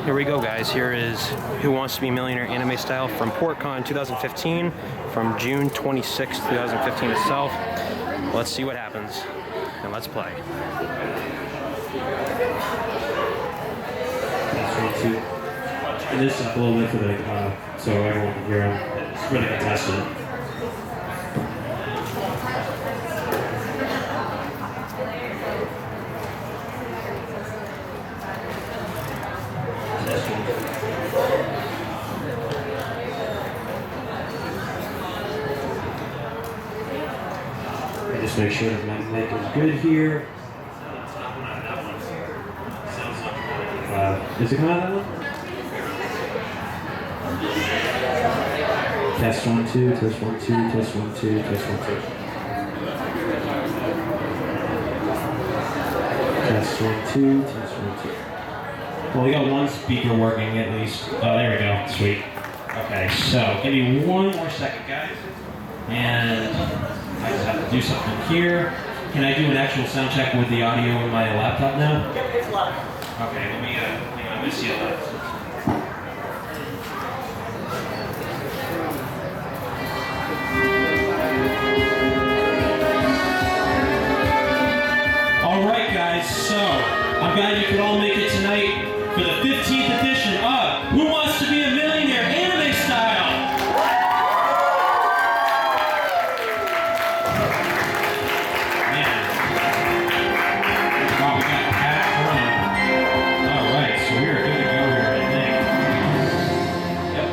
Here we go, guys. Here is Who Wants to Be a Millionaire anime style from PortCon 2015, from June 26, 2015 itself. Let's see what happens, and let's play. And this up a little bit for the, so everyone can hear him. It's really contested. Just make sure that my mic is good here. Is it coming out that one? Test 1, 2, test 1, 2, test 1, 2, test 1, 2. Test 1, 2, test 1, 2. Well, we got one speaker working at least. Oh, there we go. Sweet. Okay, so give me one more second, guys. And I just have to do something here. Can I do an actual sound check with the audio in my laptop now? Yep, it's live. Okay, let me see it live. All right, guys, so I'm glad you could all make it tonight for the 15th edition of Who Wants to Be a Millionaire anime style. Man. Wow, we got a packed room. All right, so we are good to go here, I think. Yep.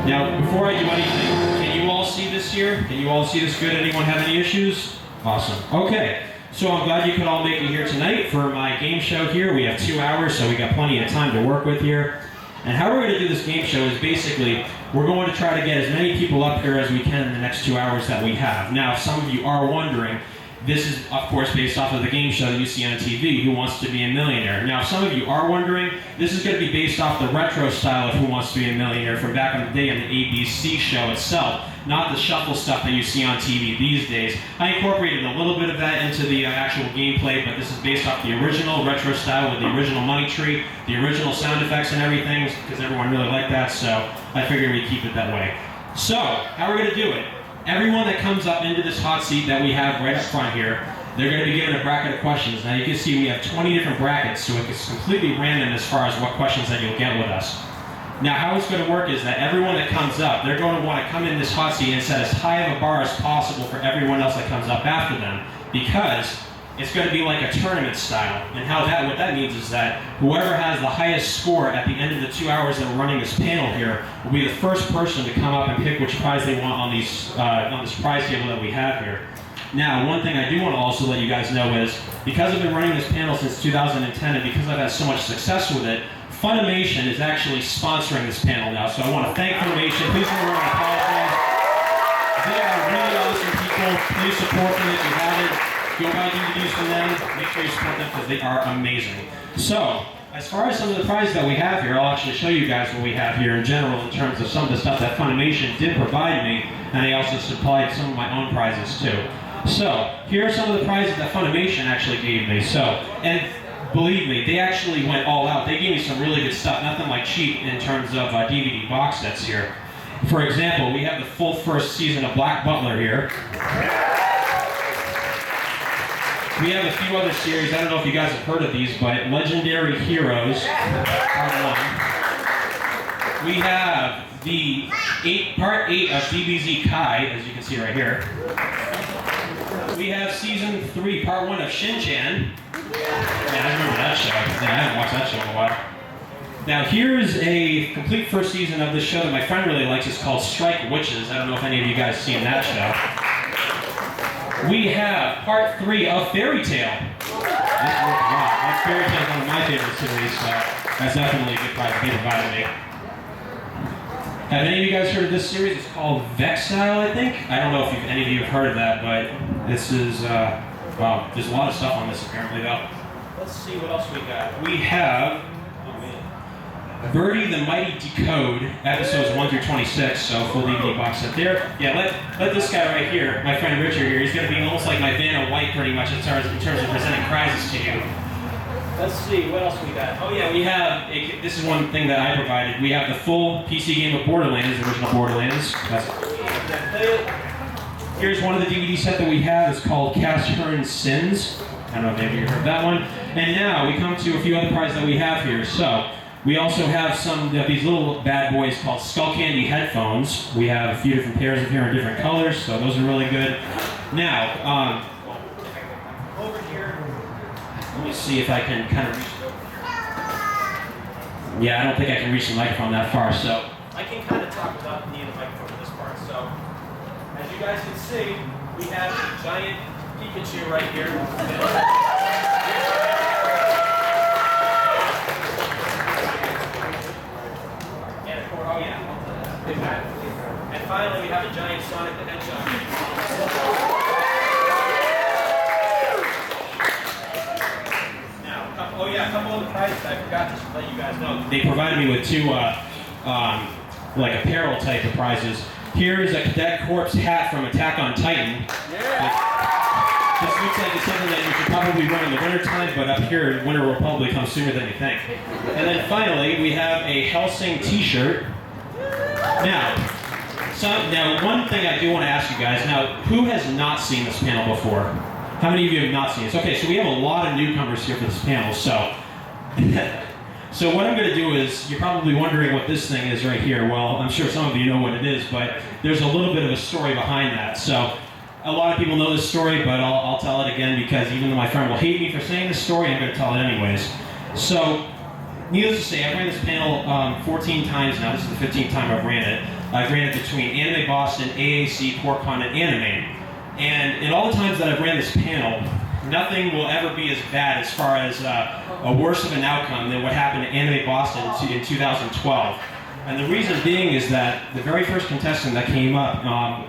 Now, before I do anything, can you all see this here? Can you all see this good? Anyone have any issues? Awesome. Okay. So I'm glad you could all make it here tonight for my game show here. We have 2 hours, so we got plenty of time to work with here. And how we're going to do this game show is basically, we're going to try to get as many people up here as we can in the next 2 hours that we have. Now, some of you are wondering, this is, of course, based off of the game show that you see on TV, Who Wants to Be a Millionaire. Now, some of you are wondering, this is going to be based off the retro style of Who Wants to Be a Millionaire from back in the day on the ABC show itself, not the shuffle stuff that you see on TV these days. I incorporated a little bit of that into the actual gameplay, but this is based off the original retro style with the original money tree, the original sound effects and everything, because everyone really liked that, so I figured we'd keep it that way. So, how we're going to do it? Everyone that comes up into this hot seat that we have right up front here, they're going to be given a bracket of questions. Now you can see we have 20 different brackets, so it's completely random as far as what questions that you'll get with us. Now how it's going to work is that everyone that comes up, they're going to want to come in this hot seat and set as high of a bar as possible for everyone else that comes up after them, because it's going to be like a tournament style. And what that means is that whoever has the highest score at the end of the 2 hours that we're running this panel here will be the first person to come up and pick which prize they want on this prize table that we have here. Now, one thing I do want to also let you guys know is, because I've been running this panel since 2010 and because I've had so much success with it, Funimation is actually sponsoring this panel now. So I want to thank Funimation. Please give them a round of applause. They are really awesome people. Please support them if you haven't. Go buy DVDs from them. Make sure you support them because they are amazing. So, as far as some of the prizes that we have here, I'll actually show you guys what we have here in general in terms of some of the stuff that Funimation did provide me, and they also supplied some of my own prizes too. So, here are some of the prizes that Funimation actually gave me. And believe me, they actually went all out. They gave me some really good stuff, nothing like cheap in terms of DVD box sets here. For example, we have the full first season of Black Butler here. We have a few other series. I don't know if you guys have heard of these, but Legendary Heroes, Part 1. We have the Part 8 of DBZ Kai, as you can see right here. We have Season 3, Part 1 of Shin-Chan. Yeah, I remember that show. I haven't watched that show in a while. Now, here's a complete first season of this show that my friend really likes. It's called Strike Witches. I don't know if any of you guys have seen that show. We have Part 3 of Fairy Tail. Fairy Tail is one of my favorite series, so that's definitely a good prize to be provided me. Have any of you guys heard of this series? It's called Vexile, I think. I don't know if any of you have heard of that, but this is, wow, there's a lot of stuff on this apparently though. Let's see what else we got. We have, Birdie the Mighty Decode, episodes 1 through 26, so full DVD box set there. Yeah, let this guy right here, my friend Richard here, he's going to be almost like my Vanna White pretty much in terms of presenting prizes to you. Let's see, what else we got? Oh yeah, we have, this is one thing that I provided. We have the full PC game of Borderlands, the original Borderlands. Here's one of the DVD set that we have. It's called Cashern's Sins. I don't know if maybe you heard that one. And now we come to a few other prizes that we have here. So we also have some of these little bad boys called Skull Candy headphones. We have a few different pairs of here in different colors, so those are really good. Now, over here, let me see if I can kind of reach. Yeah, I don't think I can reach the microphone that far, so I can kind of talk without needing a microphone for this part. So, as you guys can see, we have a giant Pikachu right here. And of course, oh yeah. And finally, we have a giant Sonic the Hedgehog. Oh yeah, a couple of the prizes I forgot to let you guys know. They provided me with two, like apparel type of prizes. Here is a Cadet Corps hat from Attack on Titan. Yeah. This looks like it's something that you should probably run in the wintertime, but up here, winter will probably come sooner than you think. And then finally, we have a Helsing t-shirt. Now, one thing I do want to ask you guys, now, who has not seen this panel before? How many of you have not seen this? Okay, so we have a lot of newcomers here for this panel, so so what I'm going to do is, you're probably wondering what this thing is right here. Well, I'm sure some of you know what it is, but there's a little bit of a story behind that. So a lot of people know this story, but I'll tell it again because even though my friend will hate me for saying this story, I'm going to tell it anyways. So, needless to say, I've ran this panel 14 times now. This is the 15th time I've ran it. I've ran it between Anime Boston, AAC, PortCon, and Anime. And in all the times that I've ran this panel, nothing will ever be as bad as far as a worse of an outcome than what happened at Anime Boston in 2012. And the reason being is that the very first contestant that came up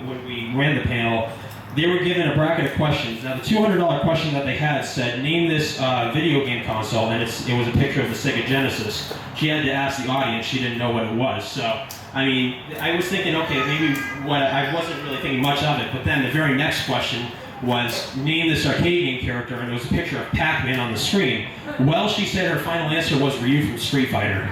when we ran the panel, they were given a bracket of questions. Now the $200 question that they had said, name this video game console, and it was a picture of the Sega Genesis. She had to ask the audience, she didn't know what it was. So, I mean, I was thinking, okay, maybe I wasn't really thinking much of it, but then the very next question was, name this arcade game character, and it was a picture of Pac-Man on the screen. Well, she said her final answer was Ryu from Street Fighter.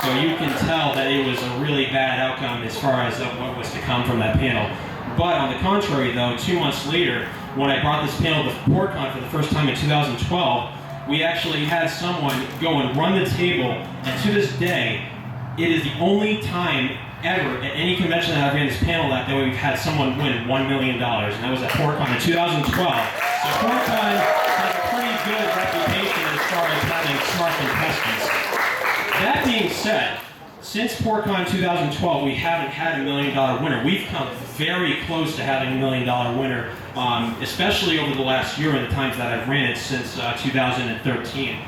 So you can tell that it was a really bad outcome as far as what was to come from that panel. But on the contrary, though, 2 months later, when I brought this panel to PortCon for the first time in 2012, we actually had someone go and run the table, and to this day, it is the only time ever at any convention that I've ran this panel that we've had someone win $1 million, and that was at PortCon in 2012. So PortCon has a pretty good reputation as far as having smart contestants. That being said, since PortCon 2012, we haven't had $1 million winner. We've come very close to having $1 million winner, especially over the last year and the times that I've ran it since 2013.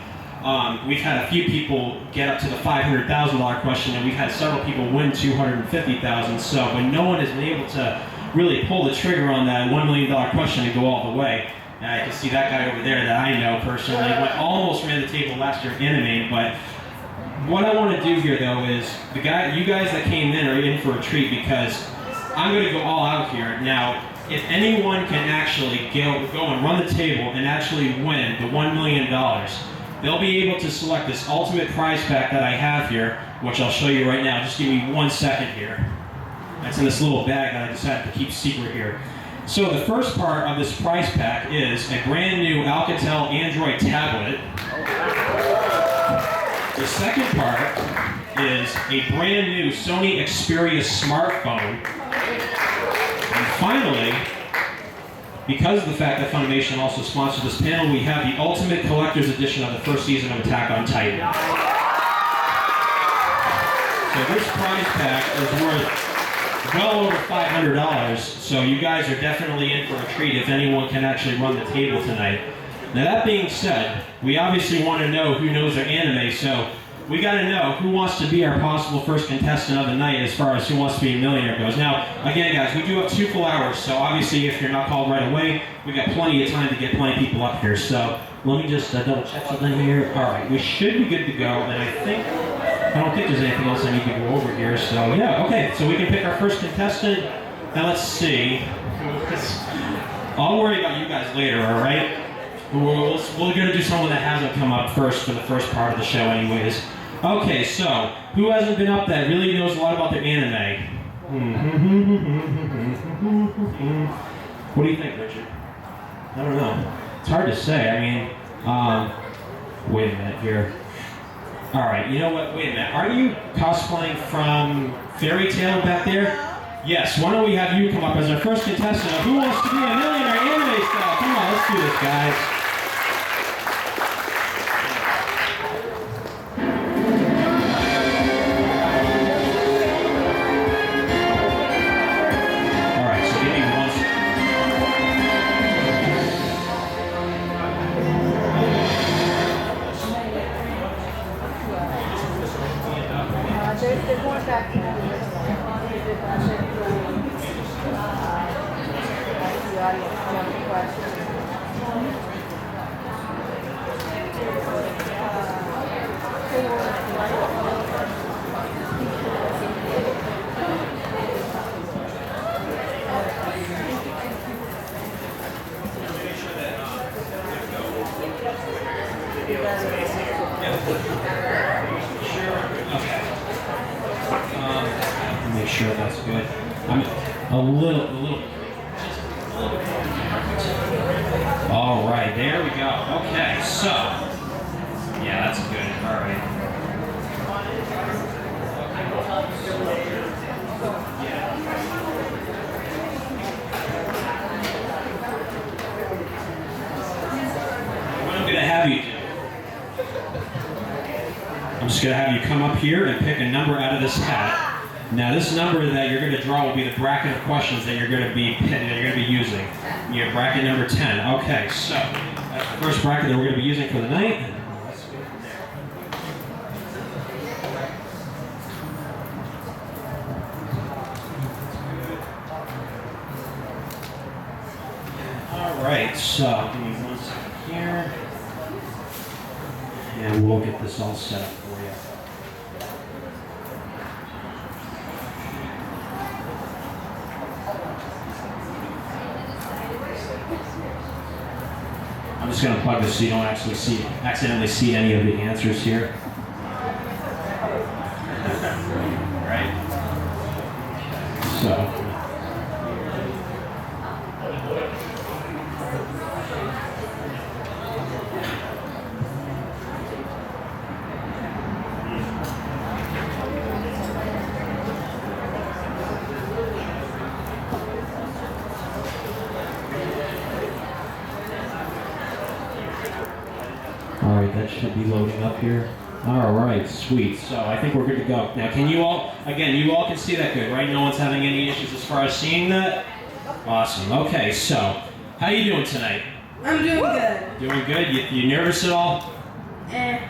We've had a few people get up to the $500,000 question, and we've had several people win $250,000. So, but no one has been able to really pull the trigger on that $1 million question and go all the way. And I can see that guy over there that I know personally almost ran the table last year in Anime, but what I want to do here, though, is you guys that came in are in for a treat because I'm going to go all out here. Now, if anyone can actually go and run the table and actually win the $1 million, they'll be able to select this ultimate prize pack that I have here, which I'll show you right now. Just give me 1 second here. That's in this little bag that I decided to keep secret here. So the first part of this prize pack is a brand new Alcatel Android tablet. The second part is a brand new Sony Xperia smartphone. And finally, because of the fact that Funimation also sponsored this panel, we have the Ultimate Collector's Edition of the first season of Attack on Titan. So this prize pack is worth well over $500, so you guys are definitely in for a treat if anyone can actually run the table tonight. Now that being said, we obviously want to know who knows their anime, so we got to know who wants to be our possible first contestant of the night as far as Who Wants to Be a Millionaire goes. Now, again guys, we do have 2 full hours, so obviously if you're not called right away, we got plenty of time to get plenty of people up here. So let me just double check something here. Alright, we should be good to go, and I don't think there's anything else I need to go over here, so yeah, okay, so we can pick our first contestant. Now let's see. I'll worry about you guys later, alright? We're gonna do someone that hasn't come up first for the first part of the show anyways. Okay, so, who hasn't been up that really knows a lot about the anime? What do you think, Richard? I don't know. It's hard to say. I mean, wait a minute here. Alright, you know what? Wait a minute. Are you cosplaying from Fairy Tale back there? Yes, why don't we have you come up as our first contestant of Who Wants to Be a Millionaire Anime Style? Come on, let's do this, guys. There's more back to the audience questions. Make sure that's good. I'm a little. All right, there we go. Okay, so yeah, that's good. All right. What I'm gonna have you do? I'm just gonna have you come up here and pick a number out of this hat. Now, this number that you're going to draw will be the bracket of questions that you're going to be using. You have bracket number 10. Okay, so that's the first bracket that we're going to be using for the night. All right, so give me 1 second here, and we'll get this all set up for you. I'm just going to plug this so you don't accidentally see any of the answers here. Right? So. Alright, that should be loading up here. Alright, sweet. So I think we're good to go. Now can you all, again, you all can see that good, right? No one's having any issues as far as seeing that? Awesome. Okay, so, how you doing tonight? I'm doing good. Doing good? You nervous at all? Yeah?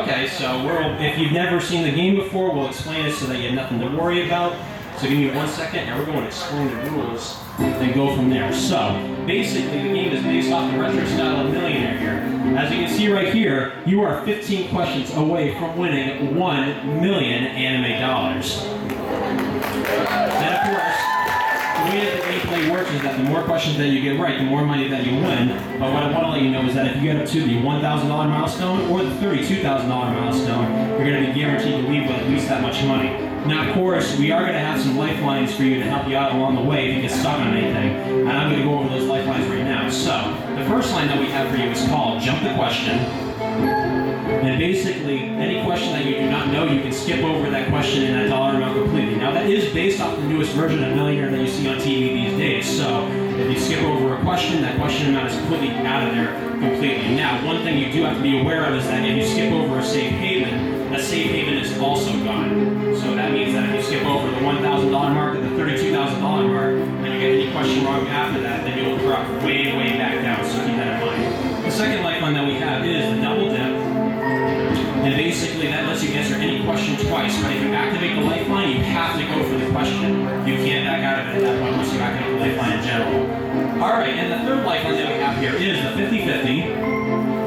Okay, so if you've never seen the game before, we'll explain it so that you have nothing to worry about. So give me 1 second, and we're going to explain the rules and go from there. So, basically, the game is based off the retro style of Millionaire here. As you can see right here, you are 15 questions away from winning $1 million anime dollars. And of course, the way that the gameplay works is that the more questions that you get right, the more money that you win. But what I want to let you know is that if you get up to the $1,000 milestone or the $32,000 milestone, you're going to be guaranteed to leave with at least that much money. Now, of course, we are going to have some lifelines for you to help you out along the way if you get stuck on anything. And I'm going to go over those lifelines right now. So, the first line that we have for you is called Jump the Question. And basically, any question that you do not know, you can skip over that question and that dollar amount completely. Now, that is based off the newest version of Millionaire that you see on TV these days. So, if you skip over a question, that question amount is completely out of there completely. Now, one thing you do have to be aware of is that if you skip over a safe haven is also gone. So that means that if you skip over the $1,000 mark or the $32,000 mark, and you get any question wrong after that, then you'll drop way, way back down, so keep that in mind. The second lifeline that we have is the double dip. And basically that lets you answer any question twice, but if you activate the lifeline, you have to go for the question. You can't back out of it at that point unless you activate the lifeline in general. Alright, and the third lifeline that we have here is the 50-50.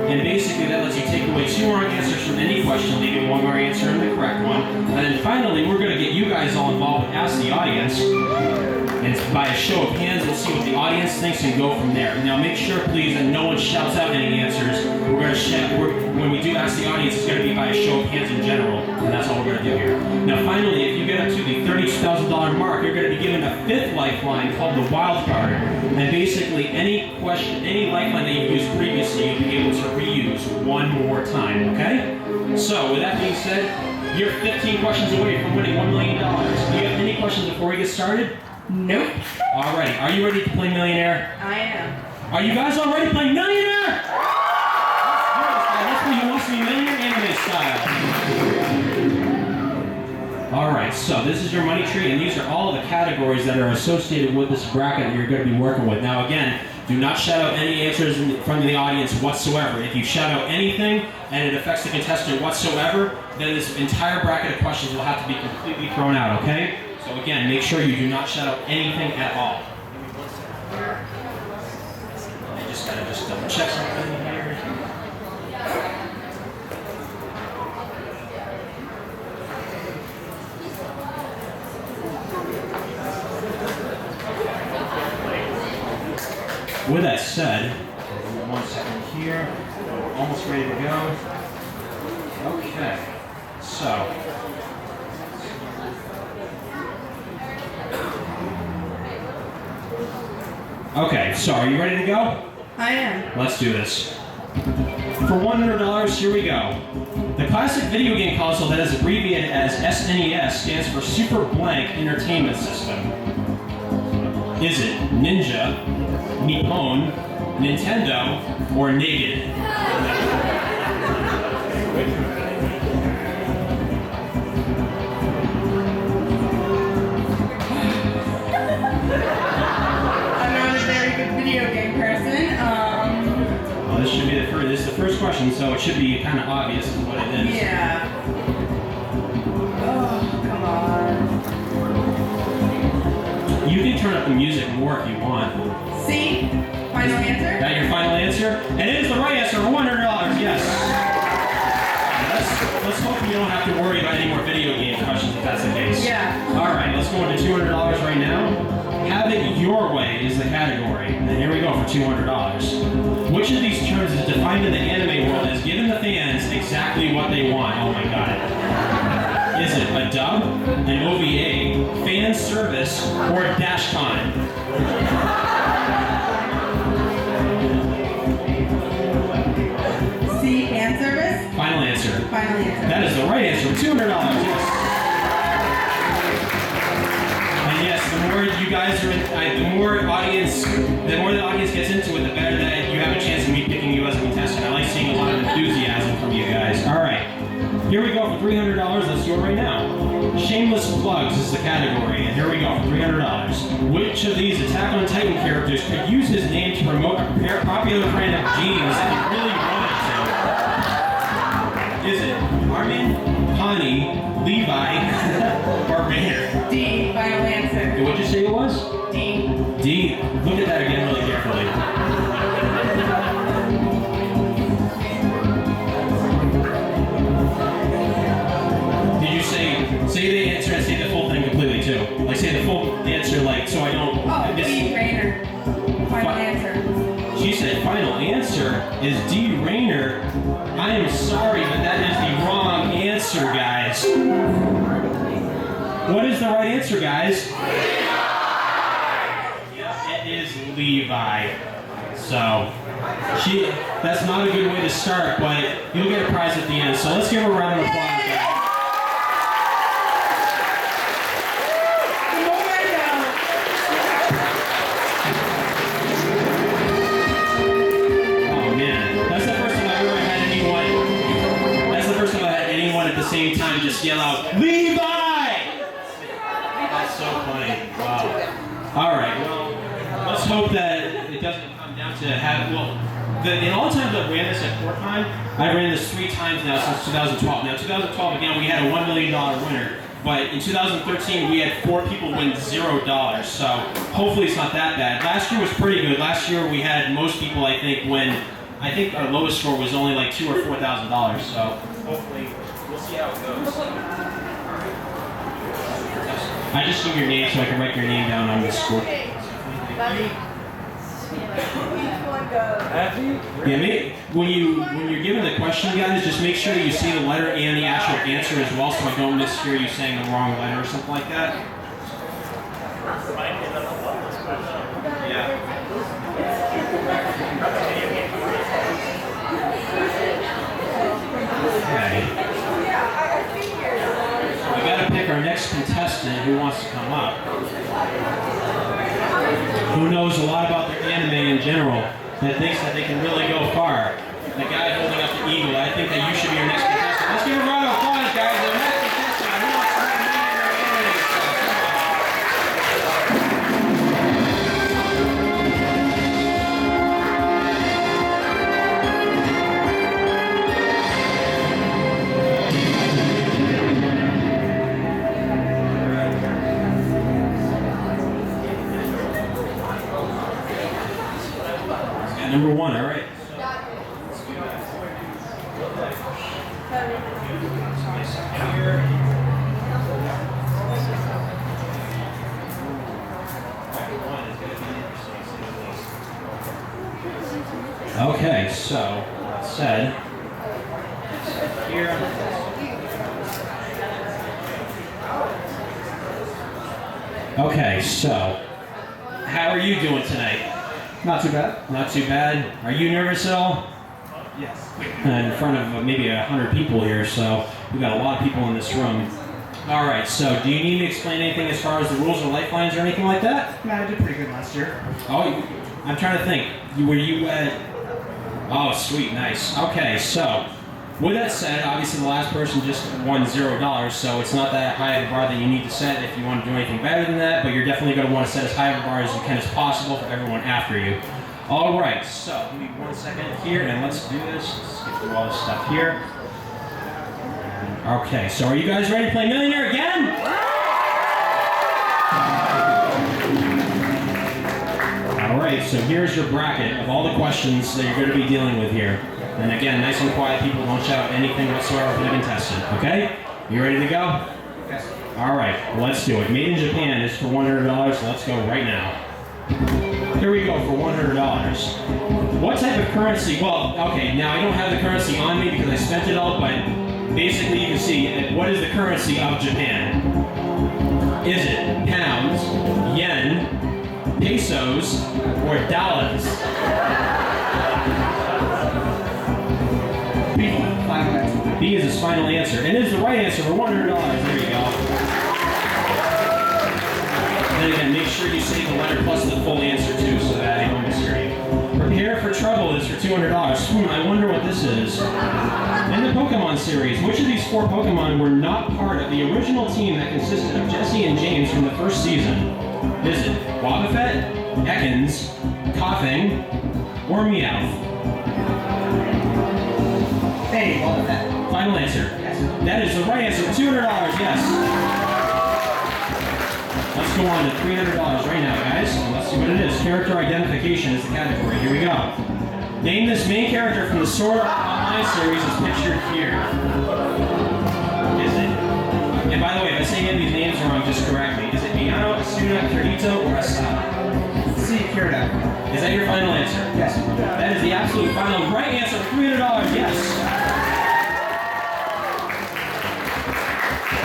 And basically that lets you take away 2 wrong answers from any question, leaving 1 more answer in the correct one. And then finally, we're going to get you guys all involved with Ask the Audience. And It's by a show of hands. We'll see what the audience thinks and go from there. Now make sure, please, that no one shouts out any answers. We're going to when we do ask the audience, it's going to be by a show of hands in general, and that's all we're going to do here. Now finally, if you get up to the $32,000 mark, you're going to be given a 5th lifeline called the wild card. And basically, any lifeline that you've used previously, you'll be able to reuse one more time, okay? So, with that being said, you're 15 questions away from winning $1 million. Do you have any questions before we get started? Nope. Alrighty, are you ready to play Millionaire? I am. Are you guys all ready to play Millionaire? Let's play Who Wants to Be Millionaire anime style. Alright, so this is your money tree, and these are all of the categories that are associated with this bracket that you're going to be working with. Now again, do not shout out any answers from the audience whatsoever. If you shout out anything and it affects the contestant whatsoever, then this entire bracket of questions will have to be completely thrown out, okay? So again, make sure you do not shout out anything at all. I just gotta double check something here. With that said, 1 second here, almost ready to go. Okay, so. Okay, so are you ready to go? I am. Let's do this. For $100, here we go. The classic video game console that is abbreviated as SNES stands for Super Blank Entertainment System. Is it Ninja, Nippon, Nintendo, or Naked? I'm not a very good video game person. Well, this should be this is the first question, so it should be kind of obvious what it is. Yeah. Oh, come on. You can turn up the music more if you want. C? Final answer? Is that your final answer? And it is the right answer for $100, yes. Let's hope you don't have to worry about any more video game questions if that's the case. Yeah. Alright, let's go into $200 right now. Have it your way is the category. And here we go for $200. Which of these terms is defined in the anime world as giving the fans exactly what they want? Oh my god. Is it a dub, an OVA, fan service, or a dashcon? C, fan service? Final answer. Final answer. That is the right answer. $200. Yes. And yes, the more you guys are in, the more the audience gets into it, the better that you have a chance of me picking you as a contestant. I like seeing a lot of enthusiasm from you guys. All right. Here we go for $300. Let's do it right now. Shameless plugs is the category, and here we go for $300. Which of these Attack on Titan characters could use his name to promote a popular brand of jeans that he really wanted to? Is it Armin, Connie, Levi, or Raider? D, final answer. What'd you say it was? D. D. Look at that again really carefully. Say the answer and say the full thing completely too. Like say the full answer, like so I don't. Oh, D, Rainer. Final answer. She said final answer is D, Rainer. I am sorry, but that is the wrong answer, guys. What is the right answer, guys? Levi. It is Levi. So that's not a good way to start, but you'll get a prize at the end. So let's give her a round of applause. Same time, just yell out, Levi! That's so funny. Wow. Alright, well, let's hope that it doesn't come down to have, in all the times I've ran this at PortCon, I've ran this 3 times now since 2012. Now, 2012, again, we had a $1 million winner, but in 2013, we had 4 people win $0, so hopefully it's not that bad. Last year was pretty good. Last year, we had most people, I think, win, I think our lowest score was only like $2,000 or $4,000, so hopefully, we'll see how it goes. I just need your name so I can write your name down on the score. Yeah, when you're given the question, guys, just make sure that you see the letter and the actual answer as well, so I don't mishear you saying the wrong letter or something like that. Yeah. Okay. We got to pick our next contestant who wants to come up. Who knows a lot about their anime in general, that thinks that they can really go far. The guy holding up the eagle, I think that you should be your next contestant. Let's give a round of applause, guys. The next contestant, who wants to be anime Number one, all right. Okay, so that said, here. Okay, so how are you doing tonight? Not too bad. Not too bad. Are you nervous at all? Yes. In front of maybe 100 people here, so we've got a lot of people in this room. All right, so do you need me to explain anything as far as the rules or lifelines or anything like that? No, I did pretty good last year. Oh, I'm trying to think. Were you at... Oh, sweet, nice. Okay, so with that said, obviously the last person just won $0, so it's not that high of a bar that you need to set if you want to do anything better than that, but you're definitely going to want to set as high of a bar as you can as possible for everyone after you. All right, so give me 1 second here, and let's do this. Let's get through all this stuff here. Okay, so are you guys ready to play Millionaire again? All right, so here's your bracket of all the questions that you're going to be dealing with here. And again, nice and quiet, people don't shout anything whatsoever for the contestant, okay? You ready to go? Yes. All right, let's do it. Made in Japan is for $100, let's go right now. Here we go for $100. What type of currency? Well, okay, now I don't have the currency on me because I spent it all, but basically you can see, what is the currency of Japan? Is it pounds, yen, pesos, or dollars? B is his final answer. And it is the right answer for $100. There you go. Then again, make sure you say the letter plus the full answer too, so that I don't mishear you. Prepare for Trouble is for $200. I wonder what this is. In the Pokemon series, which of these 4 Pokemon were not part of the original team that consisted of Jesse and James from the first season? Is it Wobbuffet, Ekans, Coughing, or Meowth? Hey, all of that. Final answer. Yes. That is the right answer. $200, yes. Let's go on to $300 right now, guys. And let's see what it is. Character identification is the category. Here we go. Name this main character from the Sword Art Online series as pictured here. Is it? And by the way, if I say any of these names wrong, just correct me. Is it Miyano, Asuna, Kirito, or Asada? C. Kirito. Is that your final answer? Yes. That is the absolute final right answer for $300, yes.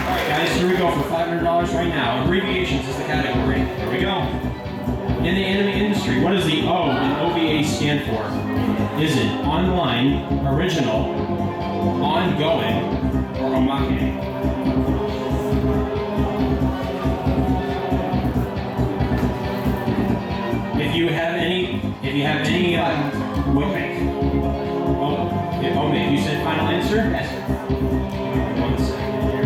Alright guys, here we go for $500 right now. Abbreviations is the category. Here we go. In the anime industry, what does the O in OVA stand for? Is it online, original, ongoing, or omake? If you have any, omake, you said final answer? Yes. 1 second here.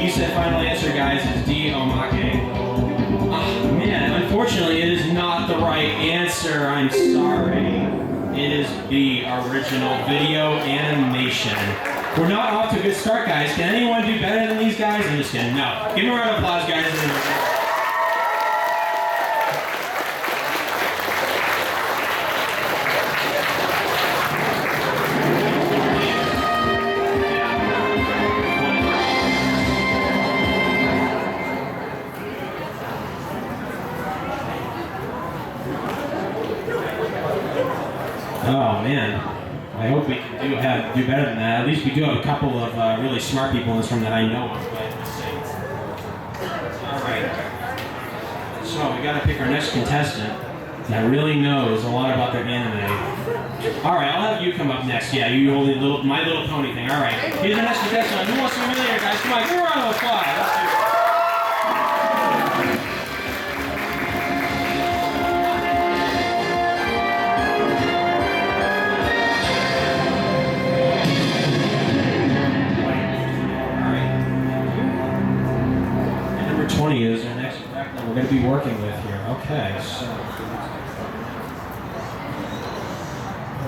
You said final answer, guys, is D, omake. Man, unfortunately, it is not the right answer. I'm sorry. It is B, original video animation. We're not off to a good start, guys. Can anyone do better than these guys? I'm just kidding. No. Give them a round of applause, guys. can do better than that. At least we do have a couple of really smart people in this room that I know of. But let's see. All right. So we got to pick our next contestant that really knows a lot about their anime. All right, I'll have you come up next. Yeah, you hold My Little Pony thing. All right. Here's our next contestant. Who wants to be a millionaire, guys? Come on, give a round of applause. Let's do it. Number 20 is our next bracket that we're going to be working with here. Okay, so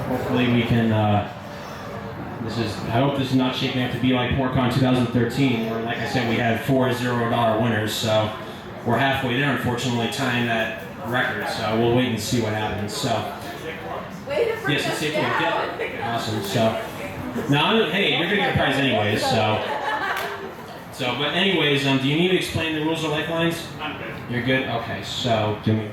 hopefully we can. I hope this is not shaping up to be like PortCon 2013, where, like I said, we had 4 $0 winners. So we're halfway there, unfortunately, tying that record. So we'll wait and see what happens. So yes, let's see if we can get. Awesome. So now, hey, you're gonna get a prize anyways. But anyways, do you need to explain the rules of lifelines? I'm good. You're good? Okay, so do me.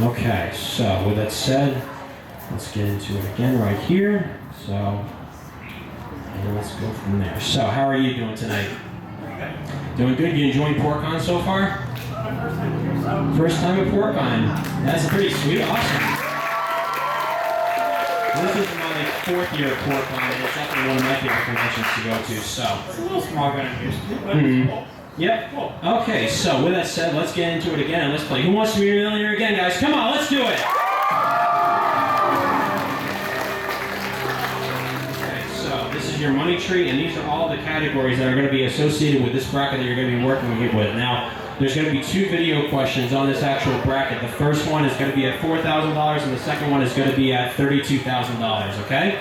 Okay, so with that said, let's get into it again right here. So, and let's go from there. So, how are you doing tonight? Doing good? You enjoying PortCon so far? First time at PortCon. That's pretty sweet. Awesome. This is my 4th year at PortCon, and it's definitely one of my favorite conventions to go to. So, It's a little smaller than I'm used to, but Mhm. it's cool. Yep. Okay, so with that said, let's get into it again and let's play Who Wants to Be a Millionaire again, guys? Come on, let's do it! Okay, so this is your money tree, and these are all the categories that are going to be associated with this bracket that you're going to be working with. Now, there's going to be 2 video questions on this actual bracket. The first one is going to be at $4,000, and the second one is going to be at $32,000, okay?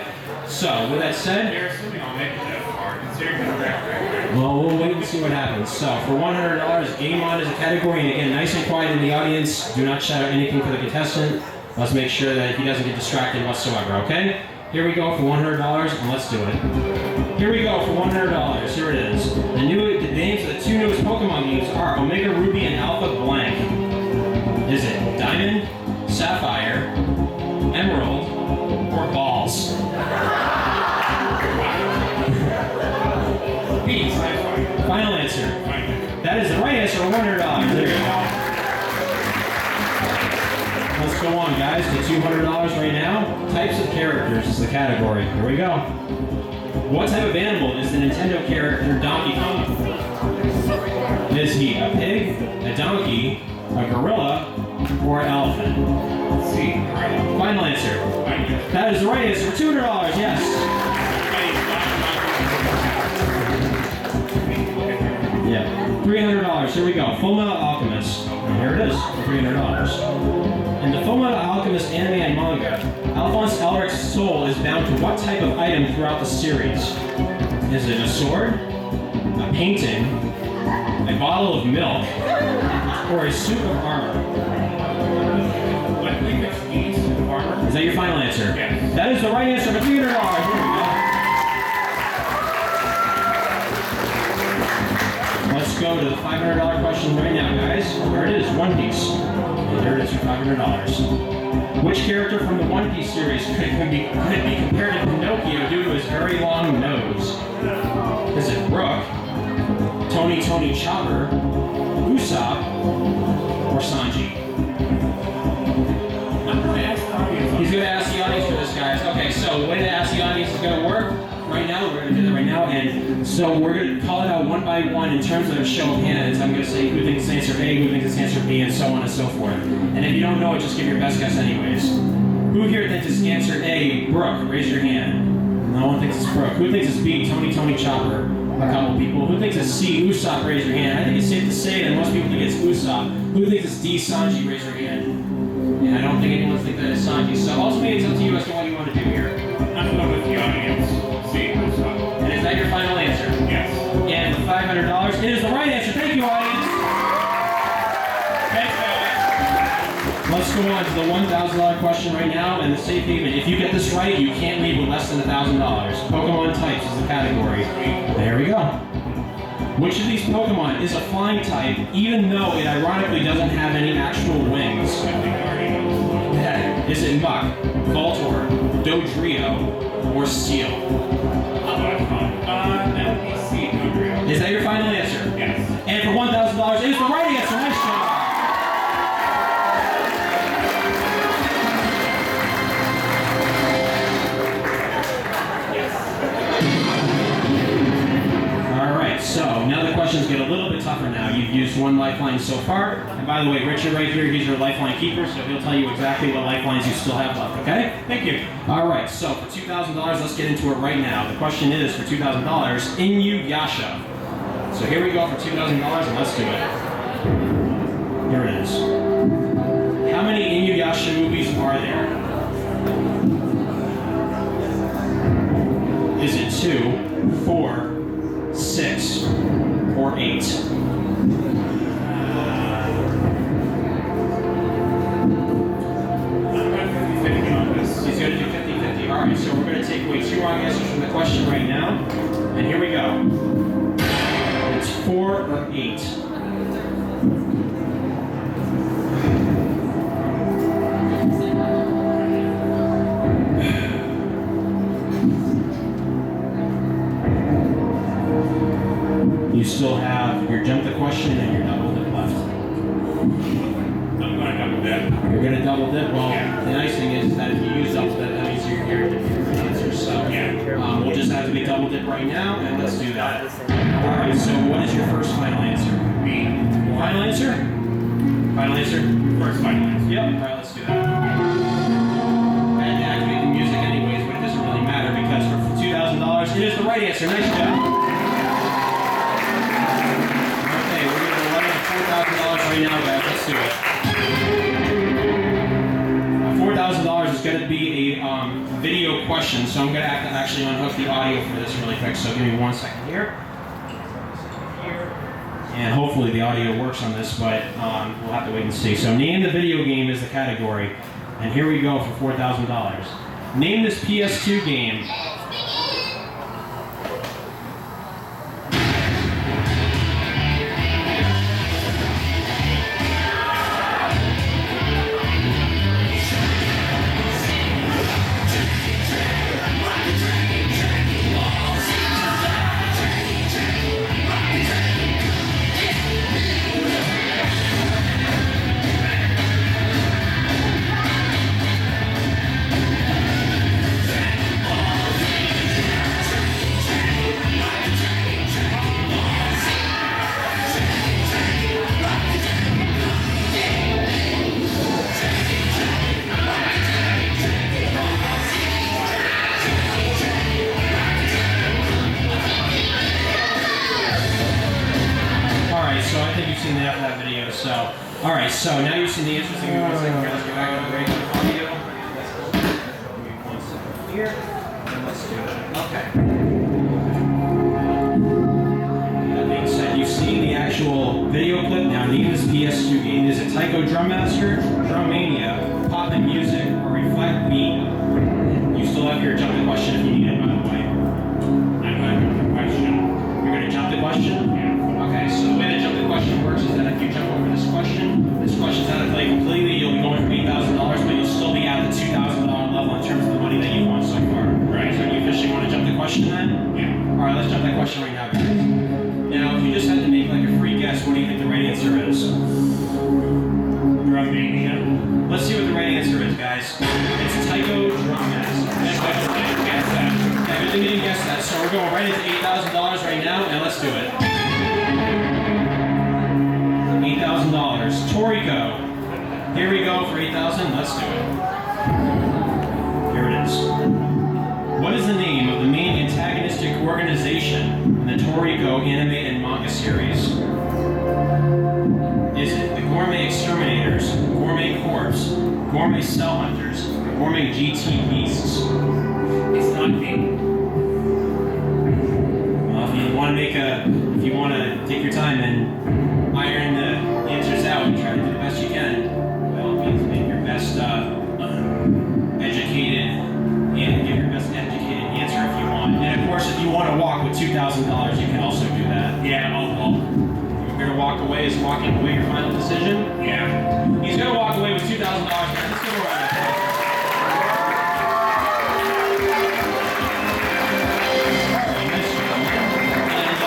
So, with that said, You're assuming I'll make it that far, considering the record. well, we'll wait and see what happens. So, for $100, Game On is a category, and again, nice and quiet in the audience. Do not shout out anything for the contestant. Let's make sure that he doesn't get distracted whatsoever, okay? Here we go for $100, and let's do it. Here we go for $100. Here it is. The names of the 2 newest Pokemon games are Omega Ruby and Alpha Blank. Is it Diamond, Sapphire, Emerald, or Balls? Beats, I'm fine. Final answer. Fine. That is the right answer, $100. There you go. Let's go on, guys, to $200 right now. Types of characters is the category. Here we go. What type of animal is the Nintendo character Donkey Kong? Is he a pig, a donkey, a gorilla, or an elephant? C, right. Final answer. Fine. That is the right answer for $200, yes. Yeah. $300, here we go. Fullmetal Alchemist. And here it is, for $300. In the Fullmetal Alchemist anime and manga, Alphonse Elric's soul is bound to what type of item throughout the series? Is it a sword, a painting, a bottle of milk, or a suit of armor? I think it's beats and armor. Is that your final answer? Yes. That is the right answer for $300. Here we go. Let's go to the $500 question right now, guys. There it is, One Piece. And here it is for $500. Which character from the One Piece series could be compared to Pinocchio due to his very long nose? Is it Brook, Tony Chopper, Usopp, or Sanji? I'm going to ask the audience. He's going to ask the audience for this, guys. Okay, so the way to ask the audience is going to work right now. We're going to do that right now. And so we're going to call it out one by one in terms of a show of hands. I'm going to say who thinks it's answer A, who thinks it's answer B, and so on and so forth. And if you don't know it, just give your best guess anyways. Who here thinks it's answer A, Brooke? Raise your hand. No one thinks it's Brooke. Who thinks it's B, Tony Chopper? A couple people. Who thinks it's C, Usopp? Raise your hand. I think it's safe to say that most people think it's Usopp. Who thinks it's D, Sanji? Raise your hand. And I don't think anyone thinks that it's Sanji. So ultimately, it's up to you as to what you want to do here. I'm going with the audience. C, who's up? And is that your final answer? Yes. And the $500, it is the right answer. Thank you, audience. Thanks, guys. Let's go on to the $1,000 question right now, and the safe haven. If you get this right, you can't leave with less than $1,000. Pokemon types is the category. There we go. Which of these Pokemon is a flying type, even though it ironically doesn't have any actual wings? Yeah. Is it Muck, Voltorb, Dodrio, or Seal? Is that your final answer? Yes. And for $1,000, it is the right answer. Nice job. So, now the questions get a little bit tougher now. You've used one lifeline so far. And by the way, Richard right here, he's your lifeline keeper, so he'll tell you exactly what lifelines you still have left, okay? Thank you. All right, so for $2,000, let's get into it right now. The question is, for $2,000, Inuyasha. So here we go for $2,000, and let's do it. Here it is. How many Inuyasha movies are there? Is it 2, 4, 6, or 8? He's going to do 50-50. All right, so we're going to take away 2 wrong answers from the question right now. And here we go. It's 4 or 8. You still have your jump the question and your double dip left. I'm going to double dip. You're going to double dip. Well, Yeah. the nice thing is that if you use double dip, that means you're guaranteed your answer. So we'll just have to be double dip right now, and let's do that. All right. So what is your first final answer? B. Final answer? Final answer? First final answer. Yep. All right. Let's do that. And activate the music anyways, but it doesn't really matter because for $2,000, it is the right answer. Nice job. $4,000 right now, guys. Let's do it. $4,000 is going to be a video question, so I'm going to have to actually unhook the audio for this really quick. So give me 1 second here. And hopefully the audio works on this, but we'll have to wait and see. So name the video game is the category, and here we go for $4,000. Name this PS2 game. That video. So, all right. So now you've seen the interesting. Let's get back to the regular audio. Give me 1 second here, and let's do that. Okay. That being said, you've seen the actual video clip. Now name this PS2 game. Is it Taiko Drum Master, Drum Mania, Pop and Music, or Reflect Me? You still have your jump the question if you need it, by the way. I'm going to jump the question. You're going to jump the question? Yeah. Okay, so the way the jump the question works is that if you jump over this question's out of play completely, you'll be going for $8,000, but you'll still be at the $2,000 level in terms of the money that you've won so far. Right, so you officially want to jump the question then? Yeah. Alright, let's jump that question right now, guys. Now, if you just had to make like a free guess, what do you think the right answer is? Drum Mania. Let's see what the right answer is, guys. It's Taiko Drum Master. Guess that. Yeah, good thing you didn't guess that. So we're going right into $8,000 right now, and let's do it. $8,000. Toriko. Here we go for $8,000. Let's do it. Here it is. What is the name of the main antagonistic organization in the Toriko anime and manga series? Is it the Gourmet Exterminators, Gourmet Corps, Gourmet Cell Hunters, or Gourmet GT Beasts? It's not me. Well, if you want to take your time and iron the answers out and try to do the best you can, well, it means maybe. $2,000, you can also do that. Yeah, well, You're gonna walk away. Is walking away your final decision? yeah. He's gonna walk away with $2,000. Let's give him a round of applause.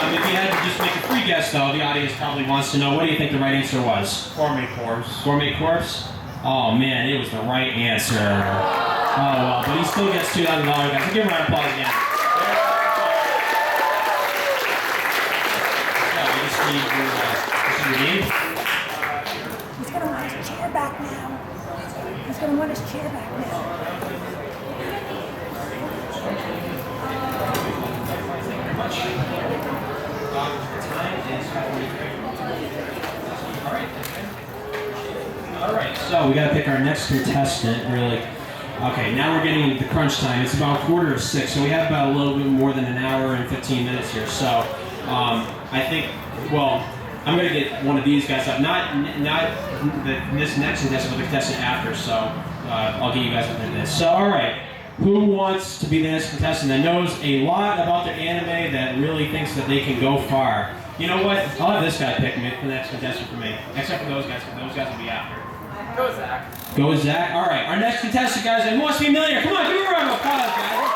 And if you had to just make a free guess, though, the audience probably wants to know, what do you think the right answer was? Gourmet course. Gourmet corpse? Oh man, it was the right answer. Oh well, but he still gets $2,000, guys. So give him a round of applause again. Yeah, we just need your name. He's gonna want his chair back now. He's gonna want his chair back now. All right, so we gotta pick our next contestant, really. Okay, now we're getting the crunch time. It's about 5:45, so we have about a little bit more than an hour and 15 minutes here. So, I think, well, I'm gonna get one of these guys up. Not this next contestant, but the contestant after. So, I'll get you guys up in this. So, all right, who wants to be the next contestant that knows a lot about their anime, that really thinks that they can go far? You know what? I'll have this guy pick me, the next contestant for me. Except for those guys, because those guys will be after. Go, Zach. Go, Zach. All right, our next contestant, guys, and who wants to be a millionaire? Come on, give me a round of applause, guys.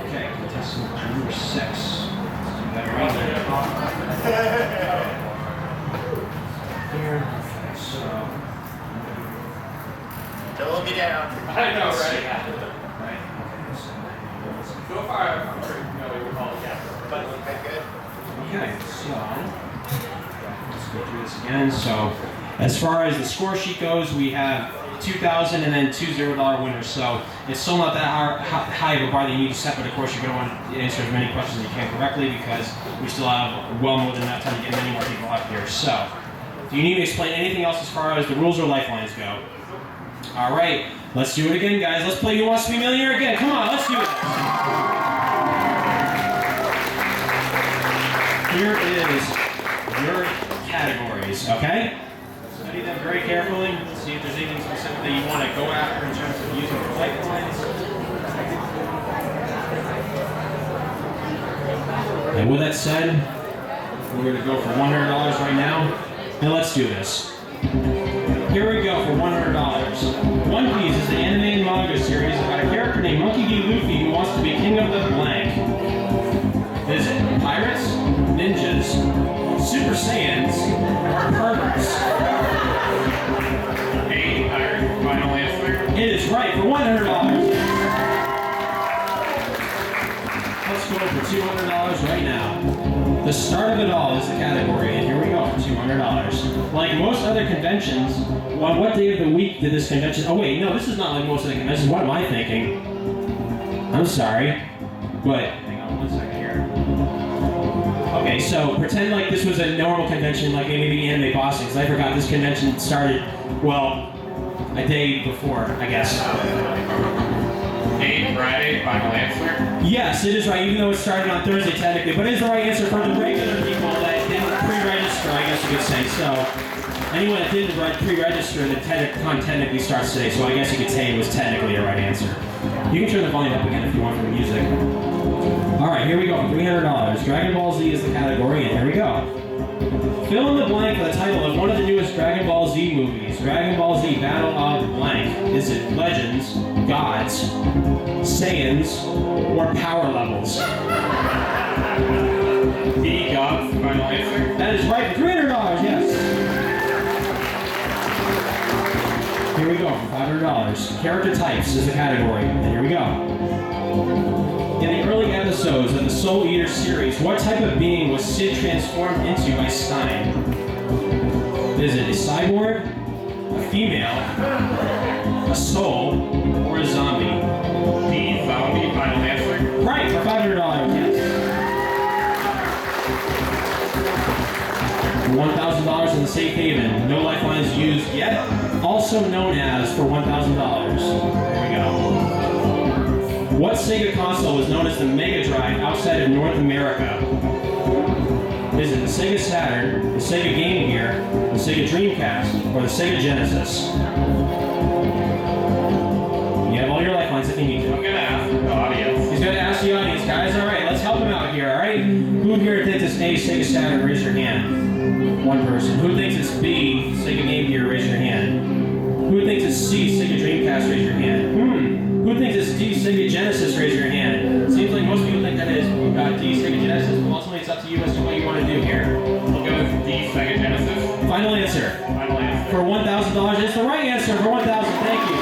Okay, contestant number 6. Here. So. Don't let me down. I know, right? So far, I'm sure you know we would call it captain. But okay, good. Okay, so let's go through this again. So, as far as the score sheet goes, we have 2,000 and then 2 $0 winners. So it's still not that high of a bar that you need to set, but of course you're going to want to answer as many questions as you can correctly, because we still have well more than enough time to get many more people up here. So, do you need me to explain anything else as far as the rules or lifelines go? All right, let's do it again, guys. Let's play Who Wants to Be a Millionaire again. Come on, let's do it. Here is your categories, okay? Study them very carefully. See if there's anything specific that you want to go after in terms of using the lifelines. And with that said, we're going to go for $100 right now. And let's do this. Here we go for $100. One Piece is the anime and manga series about a character named Monkey D. Luffy who wants to be king of the blank. Is it pirates, ninjas, Super Saiyans, or perverts? Hey, pirate, final answer. It is right for $100. Let's go for $200 right now. The start of it all is the category, and here we go for $200. Like most other conventions, on what day of the week did this convention... Oh wait, no, this is not like most other conventions. What am I thinking? I'm sorry, but... Hang on one second here. Okay, so pretend like this was a normal convention, like maybe Anime Boston, because I forgot this convention started, well, a day before, I guess. Hey, Friday, final answer. Yes, it is right, even though it started on Thursday technically, but it is the right answer for the regular people that didn't pre-register, I guess you could say. So, anyone that didn't pre-register, the con technically starts today, so I guess you could say it was technically a right answer. You can turn the volume up again if you want for the music. Alright, here we go, $300. Dragon Ball Z is the category, and here we go. Fill in the blank for the title of one of the newest Dragon Ball Z movies. Dragon Ball Z Battle of blank. Is it Legends, Gods, Saiyans, or Power Levels? B, Gods, final answer. That is right for $300, yes. Here we go for $500. Character types is the category, and here we go. In the early episodes of the Soul Eater series, what type of being was Sid transformed into by Stein? Is it a cyborg, a female, a soul, or a zombie? B, zombie, final answer. Right, for $500, yes. $1,000 in the safe haven. No lifelines used yet. Also known as for $1,000. Here we go. What Sega console was known as the Mega Drive outside of North America? Is it the Sega Saturn, the Sega Game Gear, the Sega Dreamcast, or the Sega Genesis? You have all your lifelines if you need to. I'm gonna ask the audience. He's going to ask the audience, guys. All right, let's help him out here, all right? Who here thinks it's A, Sega Saturn? Raise your hand. One person. Who thinks it's B, Sega Game Gear? Raise your hand. Who thinks it's C, Sega Dreamcast? Raise your hand. Who thinks it's D, Sega Genesis? Raise your hand. Seems like most people think that is D, Sega Genesis, but ultimately it's up to you as to what you want to do here. We'll go with D, Sega Genesis. Final answer. Final answer. For $1,000, it's the right answer for $1,000. Thank you.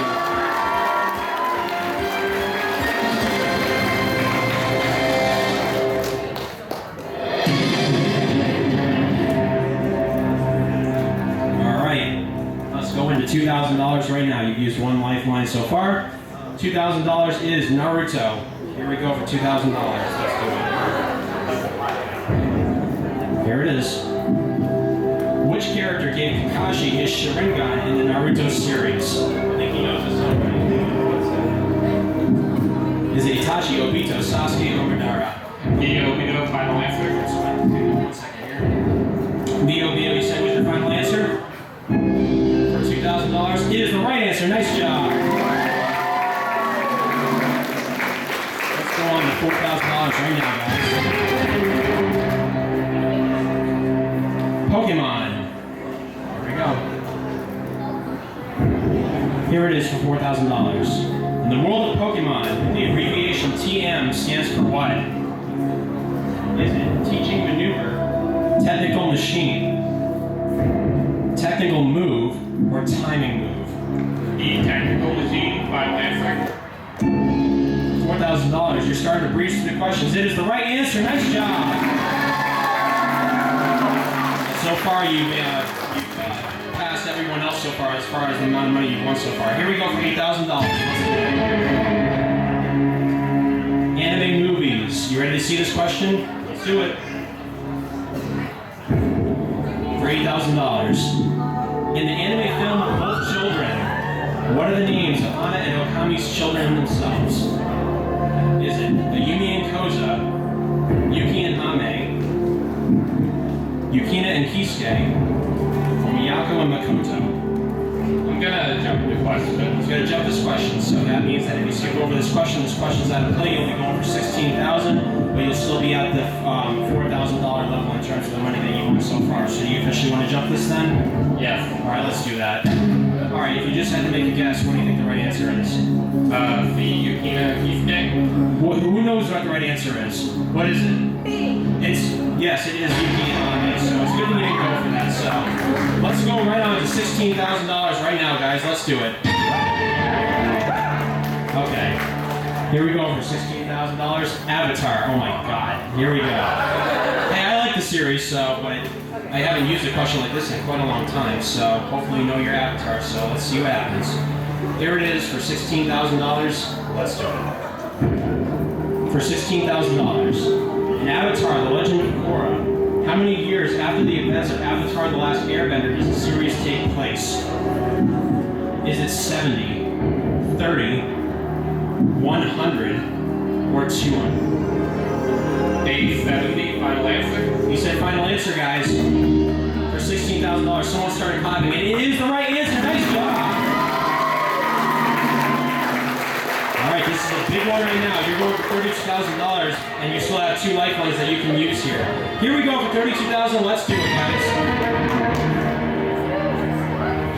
$2,000 right now. You've used one lifeline so far. $2,000 is Naruto. Here we go for $2,000. Let's do it. Here it is. Which character gave Kakashi his Sharingan in the Naruto series? I think he knows this already. Is it Itachi, Obito, Sasuke, or Madara? Obito, final answer. One second here. Obito, you said was your final answer? $2,000 is the right answer. Nice job. Let's go on to $4,000 right now, guys. Pokemon. Here we go. Here it is for $4,000. In the world of Pokemon, the abbreviation TM stands for what? Is it teaching maneuver, technical machine, technical move, or timing move? The technical machine, final answer. $4,000. You're starting to breeze through the questions. It is the right answer. Nice job. So far, you've passed everyone else so far as the amount of money you've won so far. Here we go for $8,000. Anime movies. You ready to see this question? Let's do it. For $8,000. In the anime film Wolf Children, what are the names of Anna and Okami's children themselves? Is it Ayumi and Koza, Yuki and Ame, Yukina and Kisuke, or Miyako and Makoto? I'm gonna jump the question. He's gonna jump this question, so that means that if you skip over this question's out of play. You'll be going for $16,000, but you'll still be at the $4,000 level in terms of the money that you won so far. So do you officially want to jump this then? Yes. All right, let's do that. All right, if you just had to make a guess, what do you think the right answer is? The Yukina Kisuke. Who knows what the right answer is? What is it? Yes, it is Yuki and Ame, so it's good that you didn't go for that. So let's go right on to $16,000 right now, guys. Let's do it. Okay. Here we go for $16,000. Avatar. Oh my God. Here we go. Hey, I like the series, but I haven't used a question like this in quite a long time, so hopefully you know your Avatar, so let's see what happens. Here it is for $16,000. Let's do it. For $16,000. In Avatar, The Legend of Korra, how many years after the events of Avatar: The Last Airbender does the series take place? Is it 70, 30, 100, or 200? 870, final answer. You said final answer, guys. For $16,000, someone started clapping, and it is the right answer. Nice job. All right, this is a big one right now. You're going for $32,000, and you still have 2 lifelines that you can use here. Here we go for $32,000. Let's do it, guys.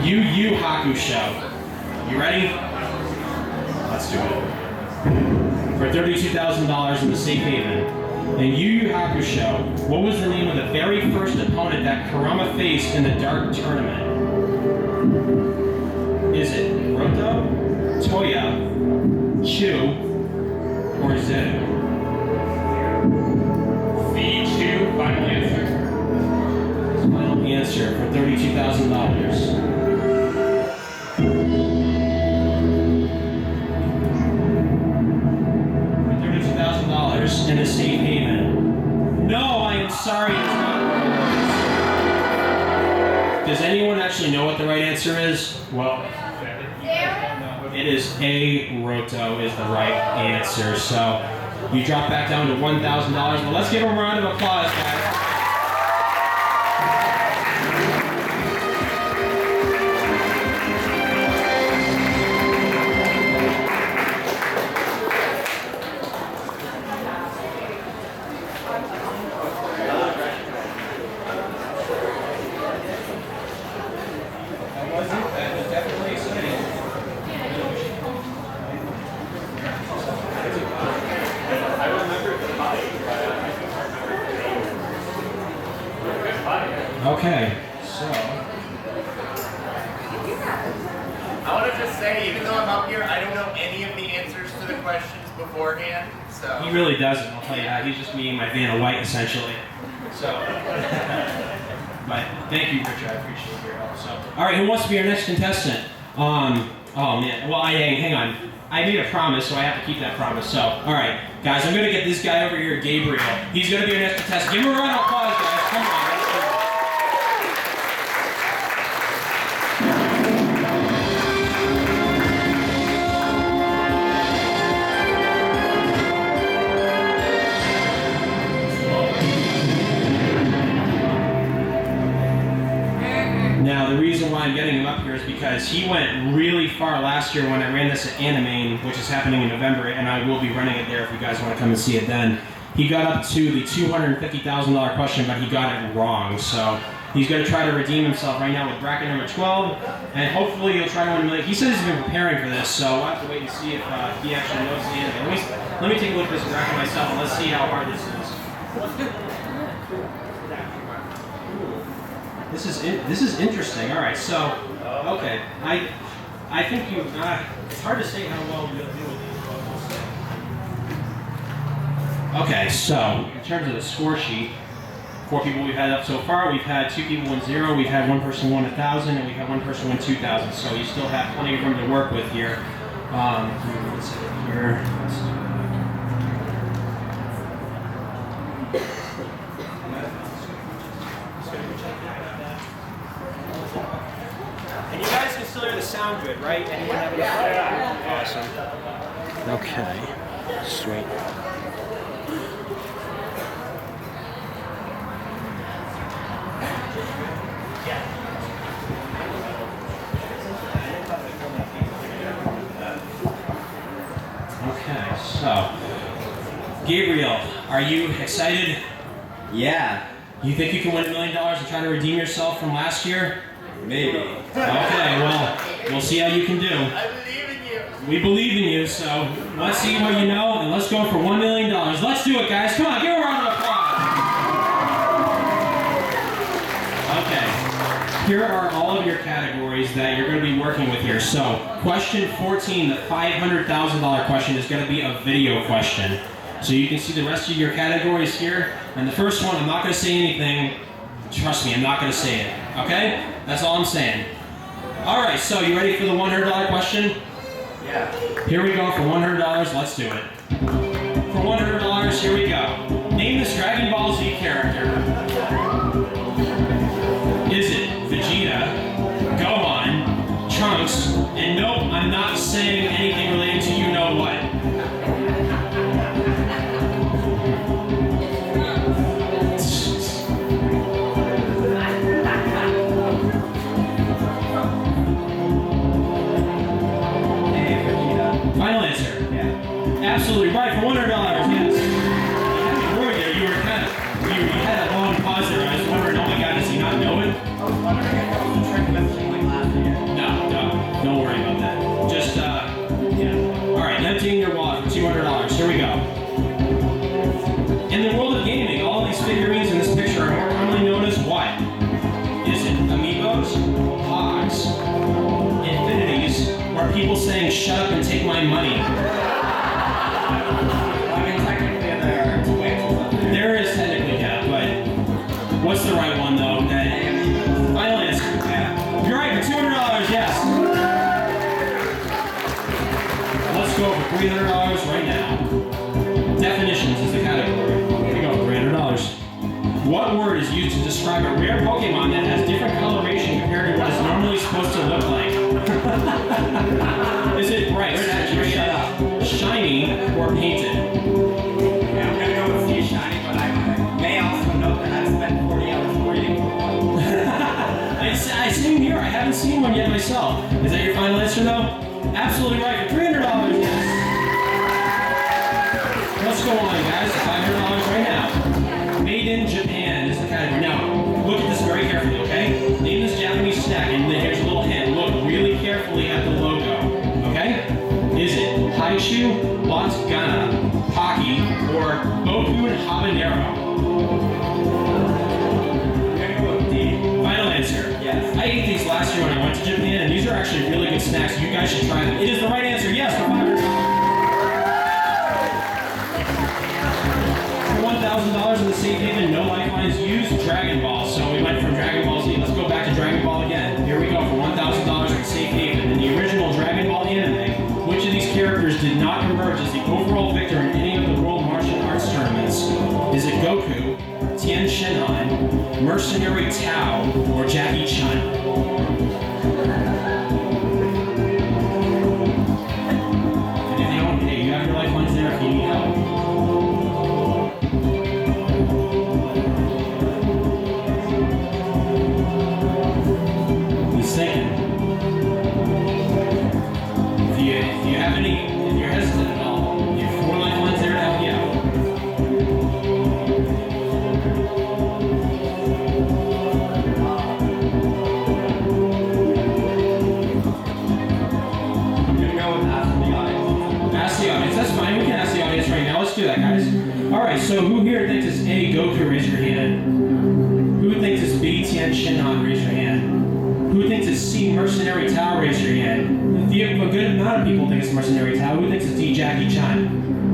Yu Yu Hakusho. You ready? Let's do it. For $32,000 in the safe haven. In Yu Yu Hakusho, what was the name of the very first opponent that Kurama faced in the Dark Tournament? Is it Roto, Toya, Chu, or Zeru? V2, final answer. Final answer for $32,000. For $32,000 in a safe haven. No, I am sorry, it's not. Does anyone actually know what the right answer is? Well, it is A, Roto is the right answer. So you drop back down to $1,000. Well, let's give him a round of applause, guys. Okay, so I want to just say, even though I'm up here, I don't know any of the answers to the questions beforehand. So he really doesn't, I'll tell you that. He's just me and my Vanna White, essentially. So, but thank you, Richard. I appreciate your help. So, all right, who wants to be our next contestant? Oh man, well, hang on. I made a promise, so I have to keep that promise. So, all right, guys, I'm gonna get this guy over here, Gabriel. He's gonna be our next contestant. Give him a round of applause, guys. Come on. Now, the reason why I'm getting him up here is because he went really far last year when I ran this at Funimation, which is happening in November, and I will be running it there if you guys want to come and see it then. He got up to the $250,000 question, but he got it wrong. So he's going to try to redeem himself right now with bracket number 12, and hopefully he'll try to win a million. He says he's been preparing for this, so we'll have to wait and see if he actually knows the anime. Let me take a look at this bracket myself, and let's see how hard this is. This is interesting. All right, so okay, I think you. It's hard to say how well you're gonna do with these. Okay, so in terms of the score sheet, 4 people we've had up so far. We've had 2 people win 0. We've had 1 person win 1,000, and we've had 1 person win 2,000. So you still have plenty of room to work with here. Let's see here. And you guys can still hear the sound good, right? Anyone have any? Awesome. Okay. Sweet. Okay, so Gabriel, are you excited? Yeah, You think you can win $1 million and try to redeem yourself from last year? maybe. Okay, well, we'll see how you can do. I believe in you. We believe in you, so let's see what you know, and let's go for $1 million. Let's do it, guys. Come on, give a round of applause. Okay, here are all of your categories that you're going to be working with here. So, question 14, the $500,000 question, is going to be a video question. So you can see the rest of your categories here. And the first one, I'm not going to say anything. Trust me, I'm not going to say it. Okay? That's all I'm saying. All right, so you ready for the $100 question? Yeah. Here we go for $100. Let's do it. For $100, here we go. Name this Dragon Ball Z character. Is it Vegeta, Gohan, Trunks, and nope, I'm not saying anything related to you know what. Final answer. Yeah. Absolutely right for $100. Yes. You were there. You were kind of. You had a long pause there. I was wondering. Oh my God, does he not know it? I was wondering if that was a trick messaging like last year. No. Don't worry about that. Just yeah. All right. Emptying your wallet for $200. Here we go. In the world of gaming, all of these figurines in this picture are more commonly known as what? Is it amiibos, hogs, infinities, or people saying "shut up and take my money"? I mean, technically there are 2 answers. There is technically, yeah, but what's the right one though? Final answer. Yeah. You're right for $200, yes. Let's go for $300 right now. Definitions is the category. Here we go, $300. What word is used to describe a rare Pokemon that has different coloration compared compared to what it's normally supposed to look like. Is it bright, saturated, shiny, or painted? Yeah, I'm gonna go with C shiny, but I may also note that I've spent 40 hours reading one. I same here. I haven't seen one yet myself. Is that your final answer, though? Absolutely right. For $300, yes. Let's go on, guys. $500 right now. Made in Japan is the category. Now, look at this very carefully, okay? Name this Japanese snack, and then here's a little hint. Look really carefully at the logo, okay? Is it Haichu, Watsugana, Pocky, or Boku and Habanero? Final answer. Yes. I ate these last year when I went to Japan, and these are actually really good snacks. You guys should try them. It is the right answer. Yes, for $1,000 in the safe haven, no lifelines used, Dragon Ball. So we went from Dragon Ball Z. Let's go back to Dragon Ball again. Here we go for $1,000 in the safe haven. In the original Dragon Ball anime, which of these characters did not emerge as the overall victor in any of the World Martial Arts tournaments? Is it Goku, Tien Shinhan, Mercenary Tao, or Jackie Chun? And if you don't, hey, you have your lifelines there if you need help. He's thinking. If you're hesitant at all, you have 4 lifelines there to help you out. I'm gonna go with ask the audience. Ask the audience. That's fine. We can ask the audience right now. Let's do that, guys. All right. So who here thinks it's A, Goku? Raise your hand. Who thinks it's B, Tien Shinhan? Raise your hand. Who thinks it's C, Mercenary Tao? Raise your hand. A good amount of people think it's Mercenary Tao. Who thinks it's D, Jackie Chan?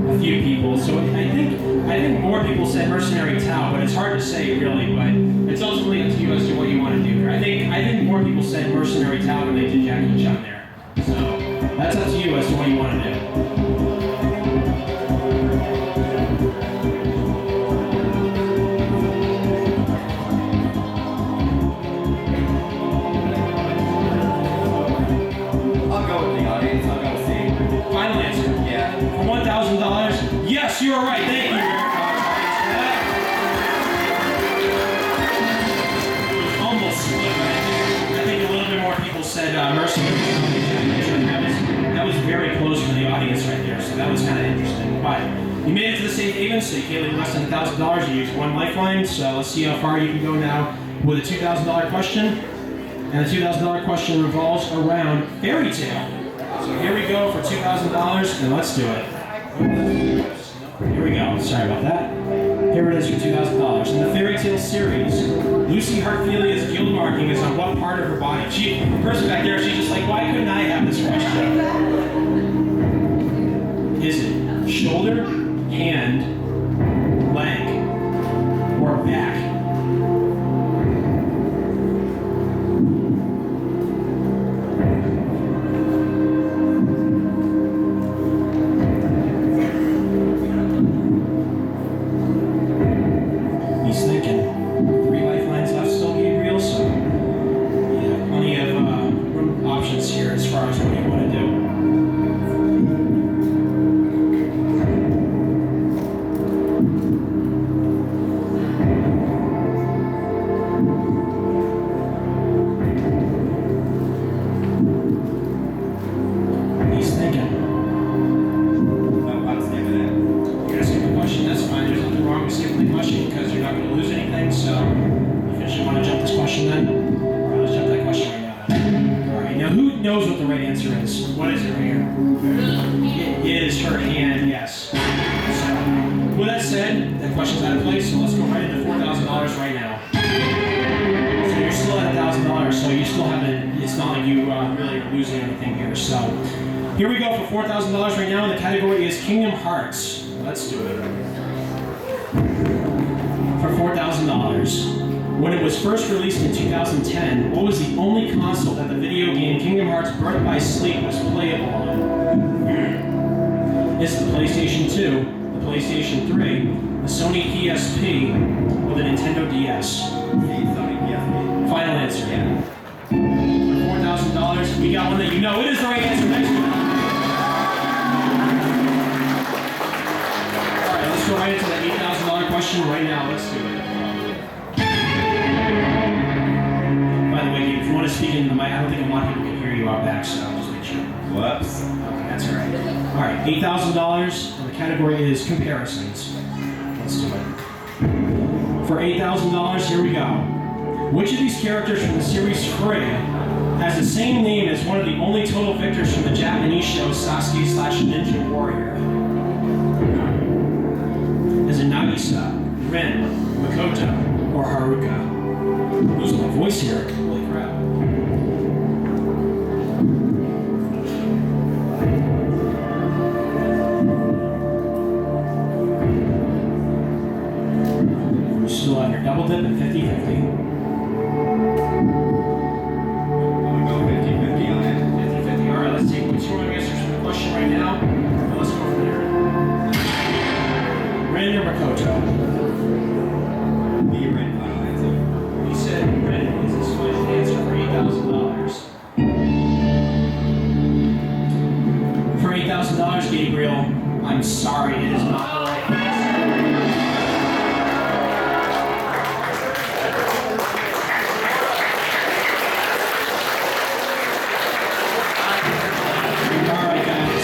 A few people. So I think more people said Mercenary Tao, but it's hard to say really. But it's ultimately up to you as to what you want to do here. I think more people said Mercenary Tao than they did Jackie Chan there. So that's up to you as to what you want to do. I'll go with the audience. I'll go with C. Final answer. Yeah. For $1,000, yes, you are right. Thank you. It was almost split right there. I think a little bit more people said Mercenary. That was very close for the audience right there, so that was kind of interesting. But you made it to the safe haven, so you can't leave less than $1,000. You used 1 lifeline, so let's see how far you can go now with a $2,000 question. And the $2,000 question revolves around fairy tale. So here we go for $2,000, and let's do it. Here we go. Sorry about that. Here it is for $2,000. In the fairy tale series, Lucy Hartfelia's guild marking is on what part of her body? The person back there, she's just like, why couldn't I have this question? Is it shoulder, hand, leg, or back? He's thinking. 3 lifelines left still, Gabriel, so you have plenty of options here as far as what you want to do. He's thinking. No, I'm skipping it. You're gonna skip the question, that's fine. There's nothing wrong with skipping the question because you're not gonna lose anything, so if you want to jump this question then, or let's jump that question right now then. Alright, now who knows what the right answer is? What is it right here? It is her hand, yes. So, with that said, that question's out of place, so let's go right into $4,000 right now. So you're still at $1,000, so you still haven't, it's not like you really are losing anything here, so. Here we go for $4,000 right now. The category is Kingdom Hearts. Let's do it. For $4,000. When it was first released in 2010, what was the only console that the video game Kingdom Hearts Birth by Sleep was playable on? Is it the PlayStation 2, the PlayStation 3, the Sony PSP, or the Nintendo DS? C, Sony PSP. Final answer. Yeah. $4,000. We got one that you know. It is the right answer. Next one. All right, let's go right into the $8,000 question right now. Let's do it. By the way, if you want to speak into the mic, I don't think a lot of people can hear you out back, so just make sure. Whoops. Okay, that's all right. All right, $8,000, and the category is comparisons. Let's do it. For $8,000, here we go. Which of these characters from the series Free has the same name as one of the only total victors from the Japanese show Sasuke/Ninja Warrior? Is it Nagisa, Rin, Makoto, or Haruka? I'm losing my voice here. Holy crap. We're still on your double dip at 50-50. I'm gonna go 50-50 on it. 50-50. All right, let's take what's your answers for the question right now. And let's go from there. Rin or Makoto? The red final answer. He said Rin is his final answer for $8,000. For $8,000, Gabriel, I'm sorry, it is not the right answer. All right, guys.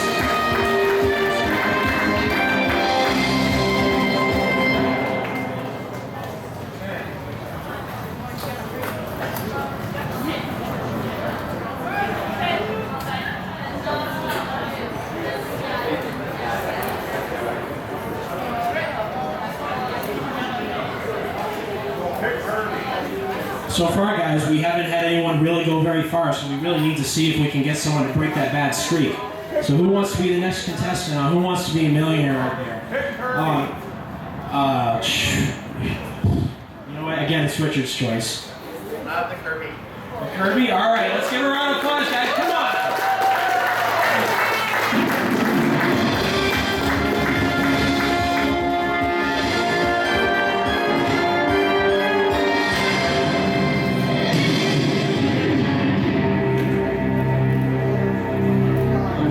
So far, guys, we haven't had anyone really go very far, so we really need to see if we can get someone to break that bad streak. So who wants to be the next contestant? Who wants to be a millionaire out there? You know what? Again, it's Richard's choice. The Kirby. The Kirby? All right, let's give a round of applause, guys. Come on!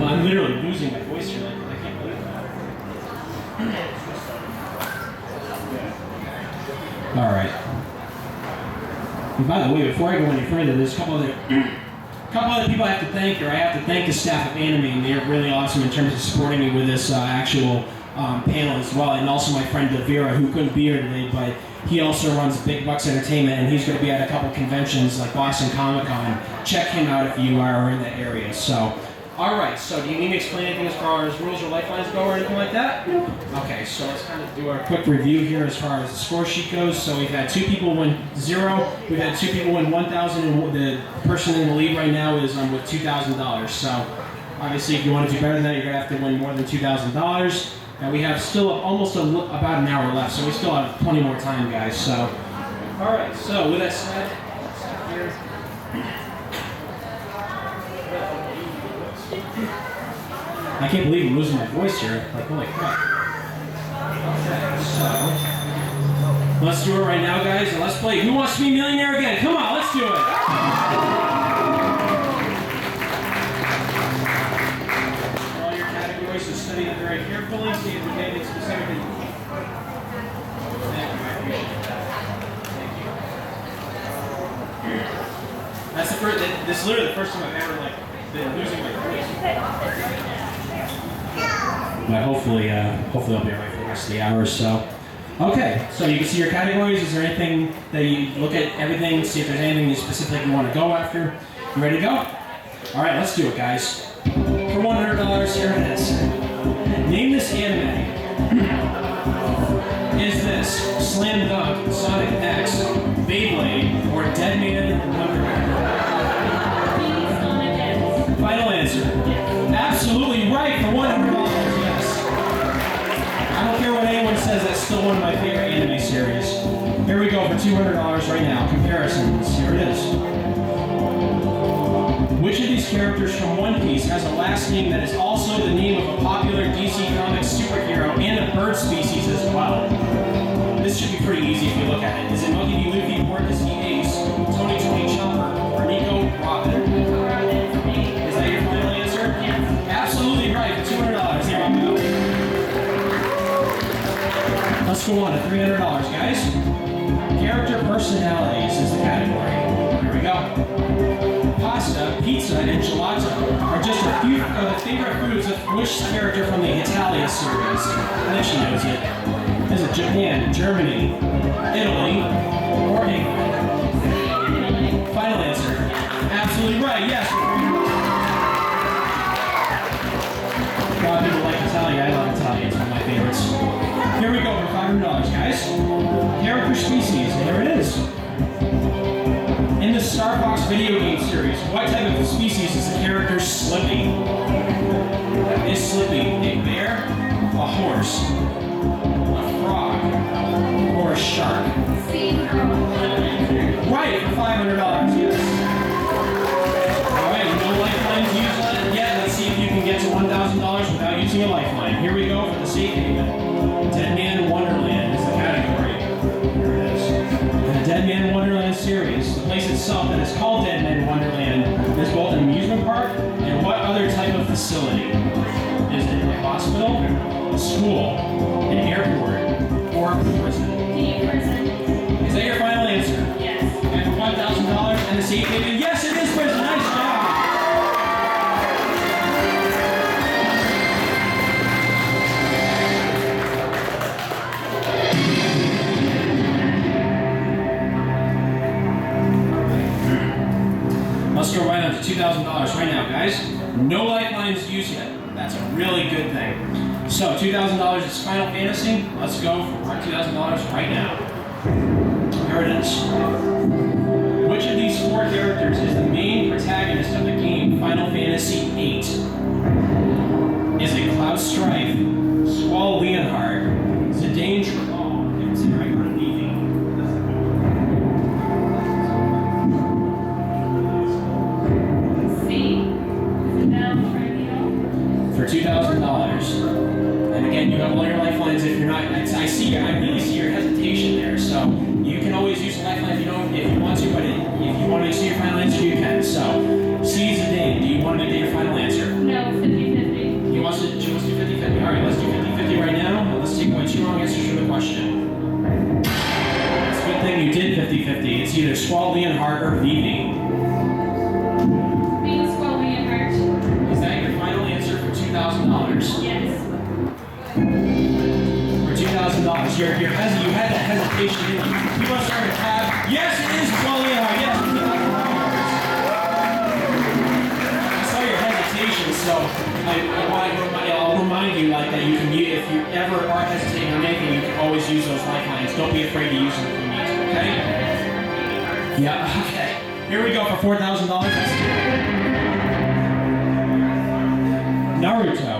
I'm literally losing my voice here. I can't believe that. All right. And by the way, before I go any further, there's a couple other people I have to thank, or I have to thank the staff of Anime. They're really awesome in terms of supporting me with this actual panel as well, and also my friend Devira, who couldn't be here today, but he also runs Big Bucks Entertainment, and he's going to be at a couple conventions like Boston Comic Con. Check him out if you are in that area. So. All right, so do you need me to explain anything as far as rules or lifelines go or anything like that? Okay, so let's kind of do our quick review here as far as the score sheet goes. So we've had 2 people win 0, we've had 2 people win 1,000, and the person in the lead right now is with $2,000. So obviously if you want to do better than that, you're going to have to win more than $2,000. And we have still almost about an hour left, so we still have plenty more time, guys. So, all right, so with that said, let's stop here. I can't believe I'm losing my voice here. Like, holy crap. Okay, so let's do it right now, guys, and let's play Who Wants to Be Millionaire Again? Come on, let's do it. For all your categories, so study them very carefully, see if there's anything specifically. Thank you, I appreciate that. Thank you. That's the first. This is literally the first time I've ever been losing my voice. But hopefully I'll be alright for the rest of the hour or so. Okay, so you can see your categories. Is there anything that you look at everything, see if there's anything specific you want to go after? You ready to go? All right, let's do it, guys. For $100, here it is. Name this anime. Is this Slam Dunk, Sonic X, Beyblade, or Dead Man Wonderland? Final answer. Absolutely right for $100, yes. I don't care what anyone says, that's still one of my favorite anime series. Here we go for $200 right now. Comparisons. Here it is. Which of these characters from One Piece has a last name that is also the name of a popular DC Comics superhero and a bird species as well? This should be pretty easy if you look at it. Is it Monkey D. Luffy, Porky D. Ace, Tony Chopper, or Nico Robin? Is that your final answer? Yes. Absolutely right, for $200. Here we go. Let's go on to $300, guys. Character personalities is the category. Here we go. Pasta, pizza, and gelato are just a few of the favorite foods of which character from the Italia series? I think she knows it. Is it Japan, Germany, Italy, or England? Final answer. Absolutely right, yes. A lot of people like Italia. I love Italia. It's one of my favorites. Here we go for $500, guys. Character species, and here it is. In the Star Fox video game series, what type of species is the character Slippy? Is Slippy a bear, a horse, a frog, or a shark? Right, for $500, yes. Alright, no lifelines used yet. Let's see if you can get to $1,000 without using a lifeline. Here we go for the safe haven. Dead Man Wonderland is the category. Here it is. In the Dead Man Wonderland series, the place itself that is called Dead Man Wonderland is both an amusement park and what other type of facility? Is it a hospital, a school, an airport, or a prison? Is that your final answer? Yes. And for $1,000 and the safe haven? Yes, it is prison. Nice job. Let's go right up to $2,000 right now, guys. No lifelines used yet. That's a really good thing. So $2,000 is Final Fantasy. Let's go for our $2,000 right now. Here it is. Which of these four characters is the main protagonist of the game Final Fantasy VIII? Is it Cloud Strife, Squall Leonhard, Zidane Trabal, and Zidane Levy? For $2,000. And again, you have all your lifelines if you're not. I really see your hesitation there. So you can always use a lifeline if you want to, but if you want to make your final answer, you can. So, C Zidane, do you want to make that your final answer? No, 50-50. She wants to do 50-50. All right, let's do 50-50 right now. Let's take away 2 wrong answers from the question. It's a good thing you did 50-50. It's either Squall Leonhard or Vivi. Yes. For $2,000, you had that hesitation, didn't you? You want to start a tab? Yes, it is Wally. Yes, I saw your hesitation, so I'll remind you like that. You can use, if you ever are hesitating on anything, you can always use those lifelines. Don't be afraid to use them if you need to. Okay? Yeah. Okay. Here we go for $4,000. Naruto.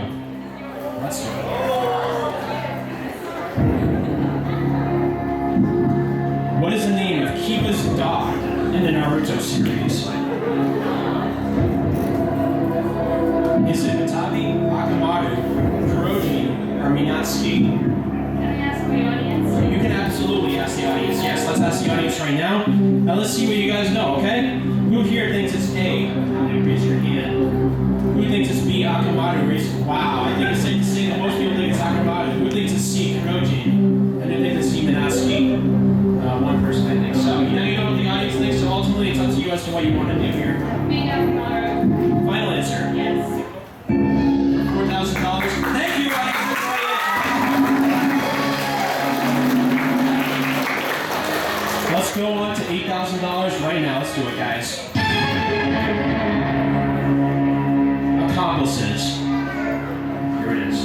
Let's do it. What is the name of Kiba's dog in the Naruto series? Is it Mitabi, Akamaru, Kuroji, or Minatsuki? Can I ask the audience? You can absolutely ask the audience. Yes, let's ask the audience right now. Now let's see what you guys know, okay? Who here thinks it's A? Raise your hand. Who thinks it's B, Akamaru? Wow, I think it's safe to say that most people think it's Akamaru. Who thinks it's C, Kuroji? And who thinks it's C, Minatsuki? One person, I think. So, you know what the audience thinks, so ultimately it's up to you as to what you want to do here. B, Akamaru. Final answer? Yes. $4,000. Thank you, audience. That's the right answer. Let's go on to $8,000 right now. Let's do it, guys. Accomplices. Here it is.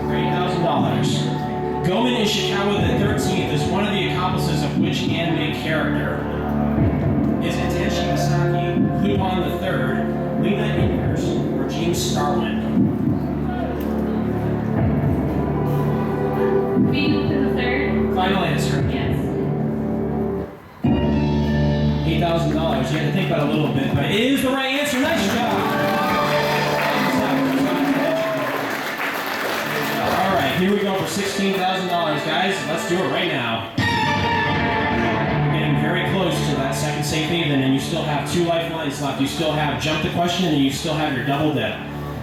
For $8,000. Gomen Ishikawa the 13th is one of the accomplices of which anime character? Is it Tenchi Misaki, Lupin the Third, Lena Inverse, or James Starlin? B, the third. Final answer. Yes. $8,000. You had to think about it a little bit, but it is the right answer. Nice job. All right, here we go for $16,000, guys. Let's do it right now. We're getting very close to that second safe haven, and you still have 2 lifelines left. You still have jump the question, and you still have your double dip.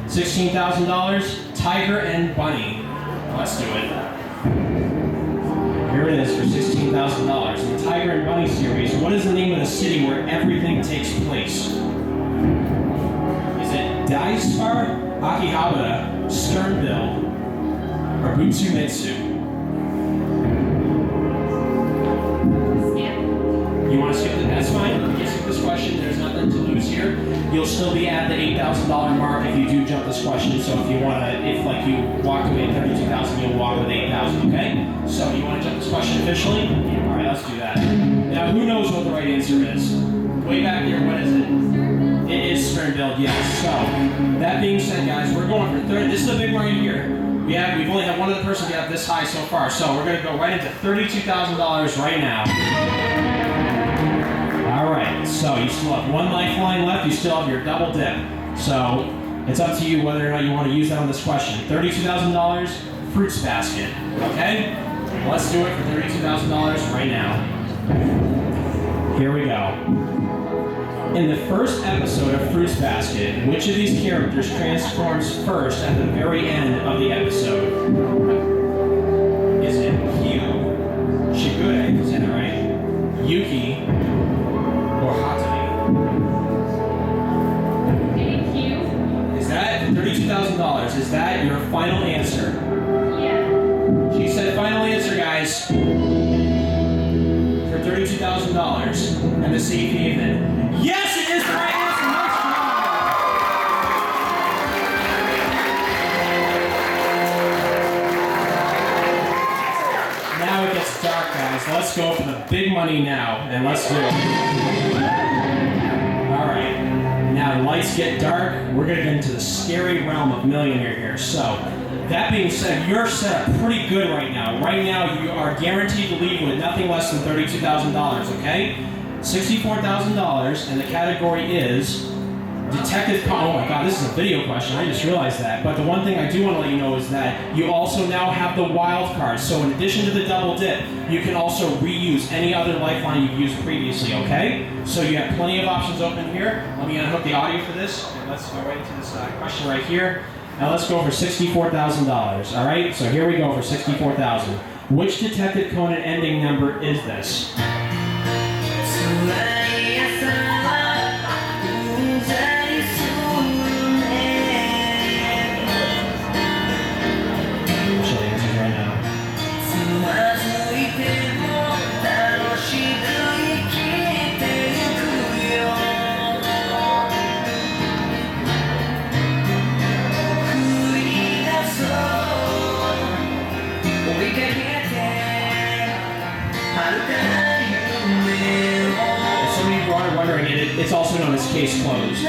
$16,000, Tiger and Bunny. Let's do it. Here it is for $16,000. In the Tiger and Bunny series, what is the name of the city where everything takes place? Is it Daishar, Akihabara, Sternville, or Butsumitsu? Skip. You want to skip it? That's fine. You can skip this question. There's nothing to lose here. You'll still be at the $8,000 mark if you do jump this question. So if you want to, if like you walked away at $32,000, you'll walk with $8,000. Okay? So you want to jump this question officially? All right, let's do that. Now, who knows what the right answer is? Way back here, what is it? It is Sternville, yes. So that being said, guys, we're going for 30. This is a big one right here. We've only had one other person get up this high so far, so we're going to go right into $32,000 right now. All right, so you still have 1 lifeline left. You still have your double dip. So it's up to you whether or not you want to use that on this question. $32,000, fruits basket. Okay? Let's do it for $32,000 right now. Here we go. In the first episode of Fruits Basket, which of these characters transforms first at the very end of the episode? Is it Hugh, Shigure, is that right? Yuki, or Hattori? Maybe Is that $32,000? Is that your final answer? Q. Yeah. She said final answer, guys. For $32,000 and the safe haven. Yes, it is the right answer. Now it gets dark, guys. Let's go for the big money now, and let's do it. All right. Now the lights get dark. We're gonna get into the scary realm of Millionaire here. So, that being said, you're set up pretty good right now. Right now, you are guaranteed to leave with nothing less than $32,000. Okay? $64,000, and the category is Detective Oh my god, this is a video question. I just realized that. But the one thing I do want to let you know is that you also now have the wild card. So in addition to the double dip, you can also reuse any other lifeline you've used previously, okay? So you have plenty of options open here. Let me unhook the audio for this, and let's go right into this question right here. Now let's go for $64,000, all right? So here we go for $64,000. Which Detective Conan ending number is this? It's also known as Case Closed.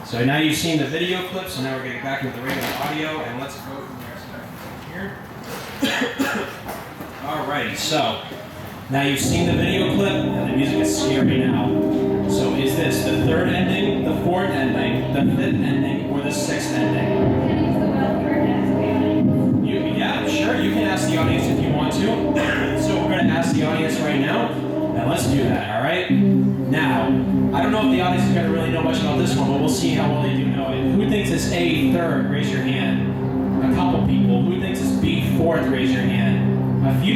So now you've seen the video clip, so now we're getting back into the regular audio, and let's go from there. Here. Alrighty, so now you've seen the video clip, and the music is scary now. So is this the third ending, the fourth ending, the fifth ending, or the sixth ending? Can I use the wild card to ask the audience? Yeah, sure, you can ask the audience if you want to. So we're going to ask the audience right now, and let's do that, alright? Now, I don't know if the audience is going to really know much about this one, but we'll see how well they do know it. Who thinks it's A, third? Raise your hand. A couple people. Who thinks it's B, fourth? Raise your hand. A few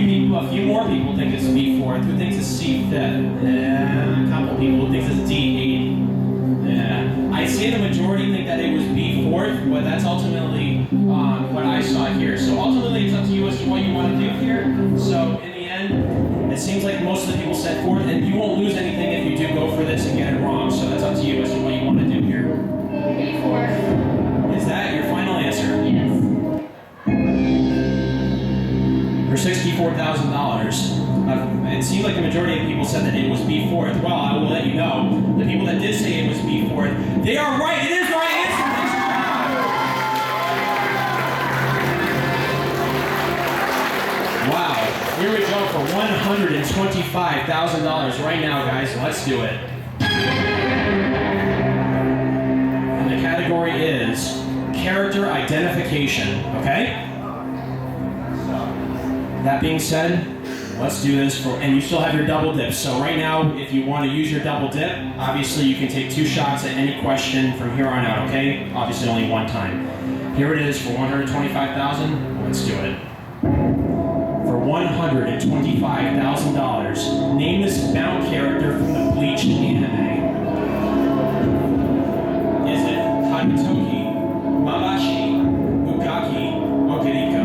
more people think it's B, fourth. Who thinks it's C, fifth? Yeah, a couple people. Who thinks it's D, eighth? Yeah. I'd say the majority think that it was B, fourth, but that's ultimately what I saw here. So ultimately, it's up to you as to what you want to do here. So in the end, it seems like most of the people set forth, and you won't lose anything if you do go for this and get it wrong. So that's up to you as to what you want to do here. B4. Is that your final answer? Yes. For $64,000. It seemed like the majority of people said that it was B4th. Well, I will let you know, the people that did say it was B4th, they are right. It is the right answer. Wow. Here we go for $125,000 right now, guys. Let's do it. And the category is character identification. Okay? That being said, let's do this and you still have your double dip. So right now, if you want to use your double dip, obviously you can take 2 shots at any question from here on out, okay? Obviously only one time. Here it is for $125,000. Let's do it. For $125,000, name this bound character from the Bleach anime. Is it Hantoki, Mabashi, Ugaki, or Kiriko?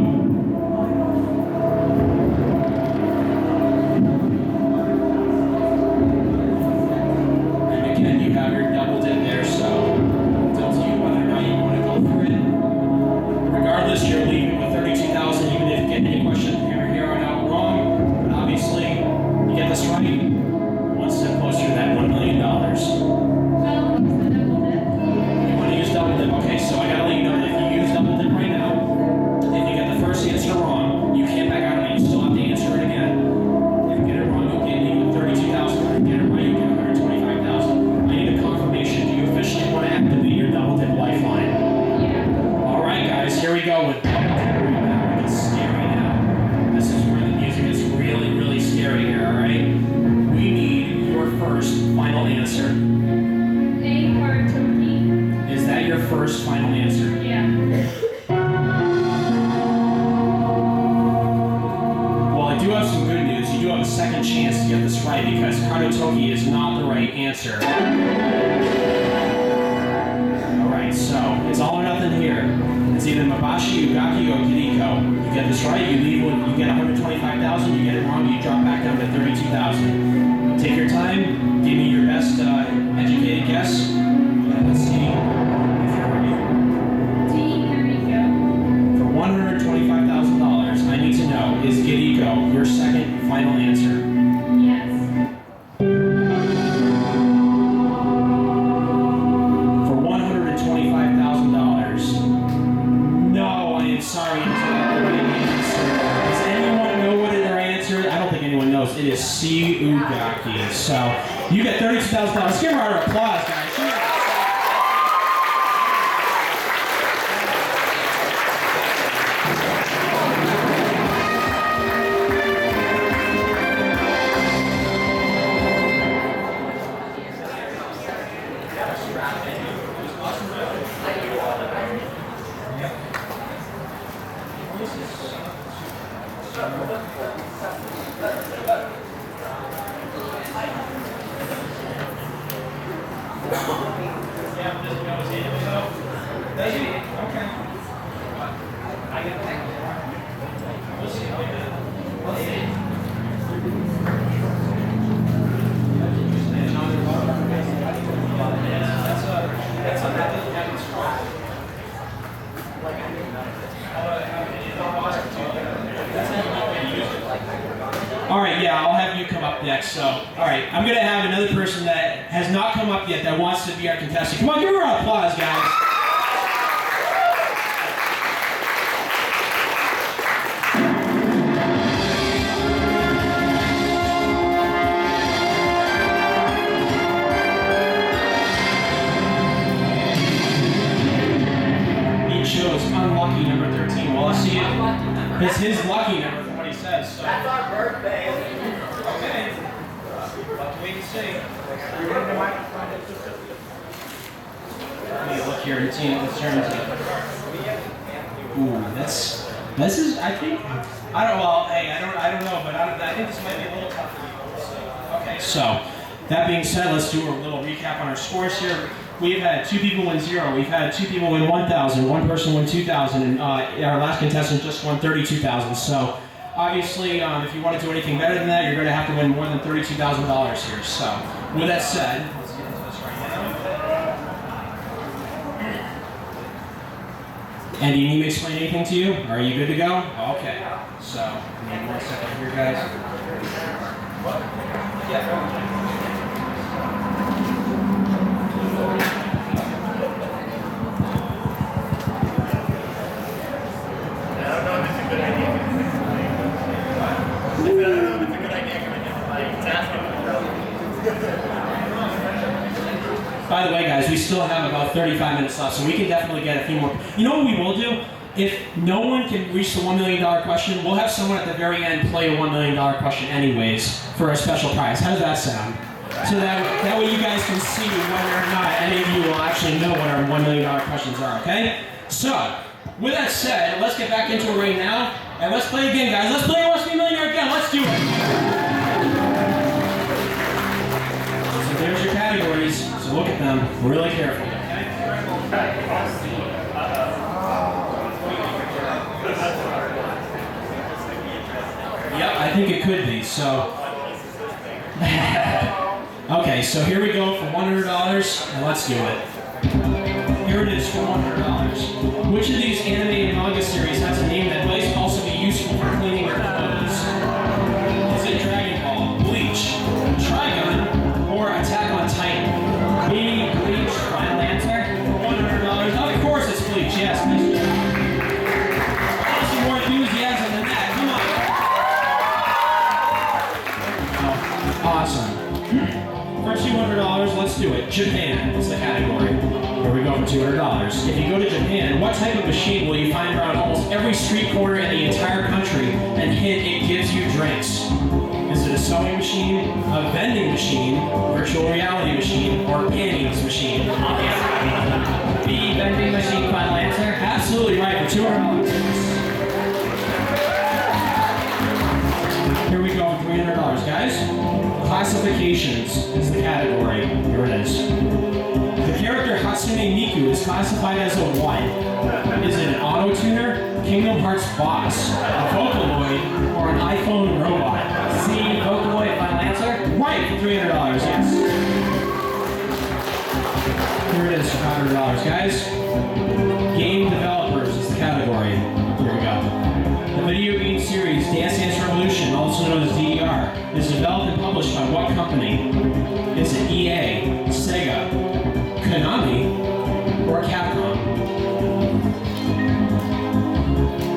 You're leaving with $32,000, even if you get any question from here on out wrong. But obviously, you get this right, one step closer to that $1 million. Well, what's the double dip? You want to use double dip? Okay, so I gotta let you know that if you use double dip right now, if you get the first answer wrong, you can't back out of it. You still have to answer it again. If you get it wrong, you'll get leave with $32,000. If you get it right, you get $125,000. I need a confirmation. Do you officially want to activate your double dip lifeline? Here we go with double dip right now. It's scary now. This is where the music is really, really scary here, alright? We need your first final answer. A or Toki. Is that your first final answer? Yeah. Well, I do have some good news. You do have a second chance to get this right because Karutoki is not the right answer. Alright, so it's all or nothing here. It's either Mabashi, Ugaki, or Kiriko. You get this right, you leave with, you get $125,000. You get it wrong, you drop back down to $32,000. Take your time, give me your best educated guess, and let's see if you're ready. D, Kiriko. For $125,000, I need to know, is Kiriko your second final answer? Yes. For $125,000. Sorry, it's not the right answer. Does anyone know what their answer is? I don't think anyone knows. It is C. Ugaki. So you get $32,000. Give her our applause, guys. Alright, yeah, I'll have you come up next. So, alright, I'm going to have another person that has not come up yet that wants to be our contestant. Come on, give her an applause, guys. He chose unlucky number 13. Well, let's see it. It's his lucky number from what he says. So. That's our birthday. Okay. What do we see? Let me look here and see. Let's turn it. Ooh, this is. I think. I don't. Well, hey, I don't know, but I think this might be a little tough for you. Okay. So, that being said, let's do a little recap on our scores here. we've had 2 people win 0. We've had 2 people win 1,000. 1 person win 2,000, and our last contestant just won 32,000. So obviously, if you want to do anything better than that, you're going to have to win more than $32,000 here. So with that said, let's get into this right now. And do you need me to explain anything to you? Are you good to go? Okay. So, give me 1 second here, guys. Yeah. By the way, guys, we still have about 35 minutes left, so we can definitely get a few more. You know what we will do? If no one can reach the $1 million question, we'll have someone at the very end play a $1 million question anyways for a special prize. How does that sound? So that way you guys can see whether or not any of you will actually know what our $1 million questions are, okay? So, with that said, let's get back into it right now, and let's play again, guys. Let's play Who Wants to Be a Millionaire again. Let's do it. So there's your categories. So look at them really carefully, okay? Yep, I think it could be, so. Okay, so here we go for $100, and let's do it. Here it is for $100. Which of these animated manga series has a name that might also be useful for cleaning your clothes? Is it Dragon Ball, Bleach, Trigun, or Attack on Titan? Me, Bleach, final answer? For $100. Of course it's Bleach, yes. Some more enthusiasm than that, come on. Awesome. For $200, let's do it. Japan is the category. Here we go for $200. If you go to Japan, what type of machine will you find around almost every street corner in the entire country and hint it gives you drinks? Is it a sewing machine, a vending machine, virtual reality machine, or panties machine? The vending machine, final answer? Absolutely right, for $200. Here we go for $300, guys. Classifications is the category. Here it is. The character Hatsune Miku is classified as a what? Is it an auto-tuner, Kingdom Hearts boss, a Vocaloid, or an iPhone robot? C, Vocaloid, final answer? Right, for $300, yes. Here it is for $500, guys. Game developers is the category. Here we go. The video game series Dance Dance Revolution, also known as DDR, is developed and published by what company? Is it EA, Sega, Konami, or Capcom?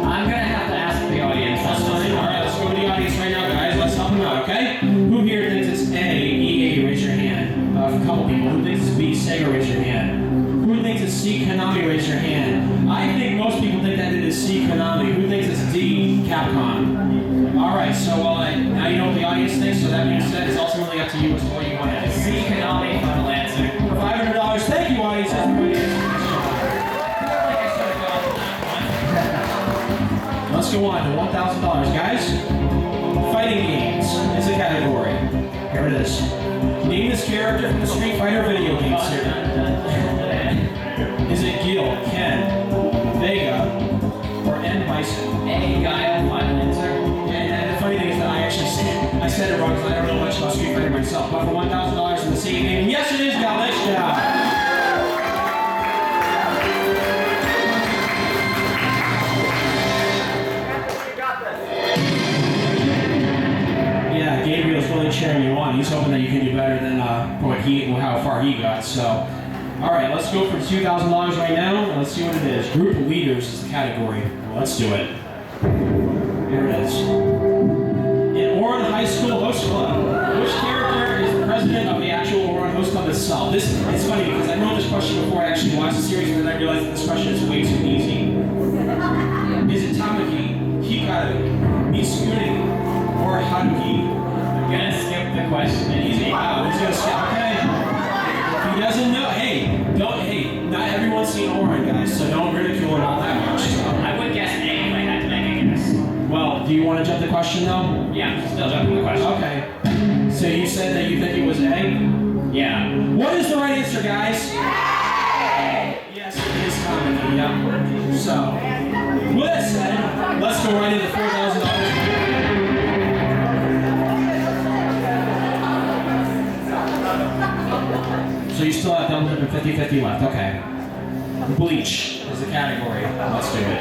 I'm gonna have to ask the audience. That's fine. Alright, let's go to the audience right now, guys. Let's help them out, okay? Who here thinks it's A, EA, raise your hand. A couple people. Who thinks it's B, Sega, raise your hand. Who thinks it's C, Konami, raise your hand. I think most people think that it is C, Konami. Who thinks it's D, Capcom? Alright, so now you know what the audience thinks, so that being said, it's ultimately up to you as to what you want to do. C, Konami, final answer. For $500, thank you, audience. Everybody Let's go on to $1,000, guys. Fighting games is a category. Here it is. Name this character from the Street Fighter video game series. Is it Gil, Ken, Vega, or N. Bison? A, Guile, final answer. And the funny thing is that I said it wrong because I don't know much about Street Fighter myself. But for $1,000 in the same game, yes it is, Gal. Nice job. Yeah, Gabriel's really cheering you on. He's hoping that you can do better than how far he got. So, all right, let's go for $2,000 right now. And let's see what it is. Group leaders is the category. Well, let's do it. Here it is. In Oran High School Host Club, which character is the president of the actual Oran Host Club itself? It's funny because I know this question before I actually watched the series, and then I realized that this question is way too easy. Is it Tamaki, Hikaru, Mitsuguri, or Haruki? I'm gonna skip the question. He's gonna skip. Okay. If he doesn't know, hey, not everyone's seen Oran, guys, so don't ridicule it all that much. I would guess A if I had to make a guess. Well, do you want to jump the question though? Yeah, I'm still jumping the question. Okay. So you said that you think it was A? Yeah. What is the right answer, guys? So, with that said, let's go right into $4,000. So you still have double dip and 50-50 left, okay. Bleach is the category. Let's do it.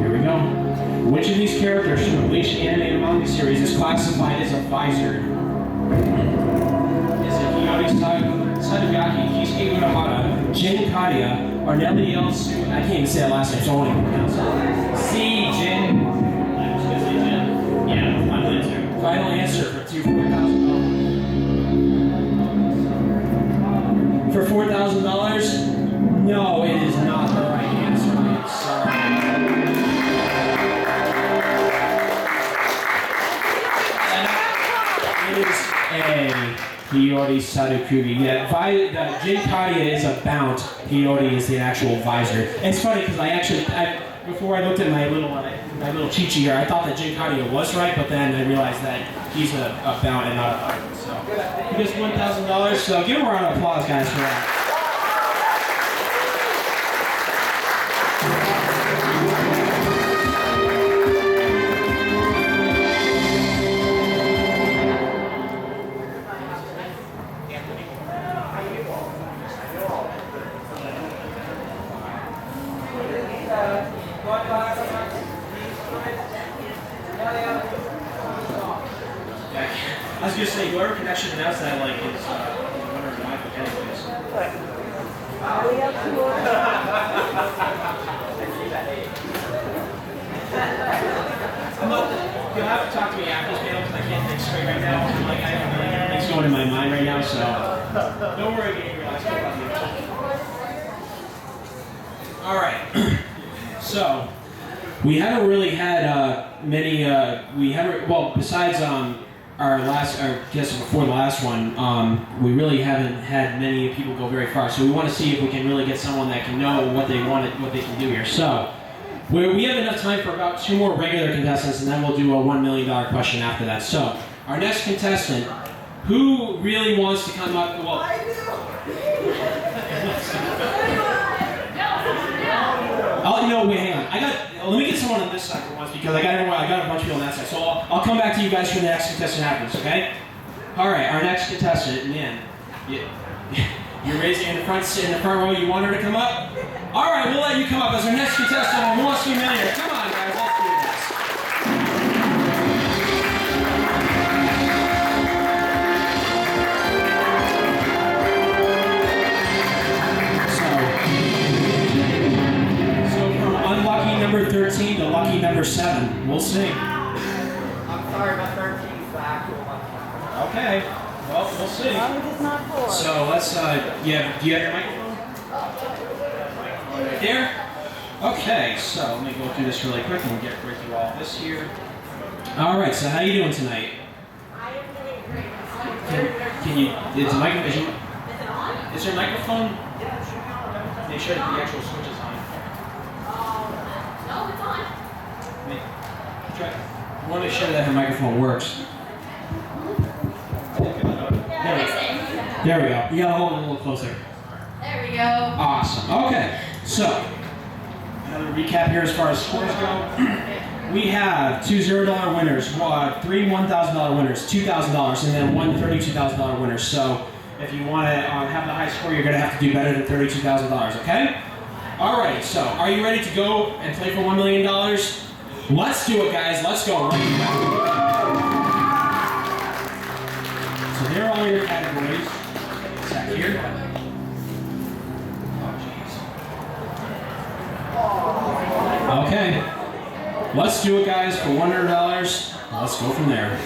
Here we go. Which of these characters from the Bleach animated manga series is classified as a visor? Is it Hiyori Sadagaki, Kisuke Urahara, Jin Kaya, or Nelly Elsu? I can't even say that last name, so I won't even pronounce it. C. Jin. Yeah, final answer. Final answer for $4,000. For $4,000? No, it is not the right answer. I'm sorry. It is A. Hiyori Sarukugi. Yeah, Jin Kaya is a bount. Hiyori is the actual visor. It's funny because before I looked at my little cheat sheet here, I thought that Jin Kaya was right, but then I realized that he's a bount and not a visor. So he gets $1,000. So give him a round of applause, guys, for that. I was gonna say, whoever can actually announce that, like, is winner of the mic, anyways. You'll have to talk to me after this panel because I can't think straight right now. Like, I have a million things going in my mind right now, so don't worry, get relaxed about it. All right. So we haven't really had many. Besides our last, before the last one, we really haven't had many people go very far. So we want to see if we can really get someone that can know what they want, what they can do here. So we have enough time for about 2 more regular contestants, and then we'll do a $1 million question after that. So our next contestant, who really wants to come up? Well, hang on. Let me get someone on this side for once because I got a bunch of people on that side. So I'll come back to you guys for the next contestant after this, okay? All right, our next contestant, man. You're raising in the front row. You want her to come up? All right, we'll let you come up as our next contestant on Who Wants to Be Millionaire. Come on, guys, let's do this. Unlucky number 13 to lucky number 7. We'll see. I'm sorry, my 13 is the actual lucky number. Okay. Well, we'll see. As long as it's not 4. So let's, do you have your microphone? Right there? Okay, so let me go through this really quick and break through all this here. All right, so how you doing tonight? I am doing great. Can you, is the microphone, Is it on? is your microphone? Make sure that the actual switch is on. No, it's on. I want to make sure that her microphone works. There we go. You gotta hold it a little closer. There we go. Awesome. Okay. So, another recap here as far as scores go. We have 2 $0 winners, 3 $1,000 winners, $2,000, and then 1 $32,000 winner. So, if you want to have the high score, you're going to have to do better than $32,000. Okay? All right. So, are you ready to go and play for $1 million? Let's do it, guys. Let's go. So here are all your categories. Back here. Okay. Let's do it, guys, for $100. Let's go from there.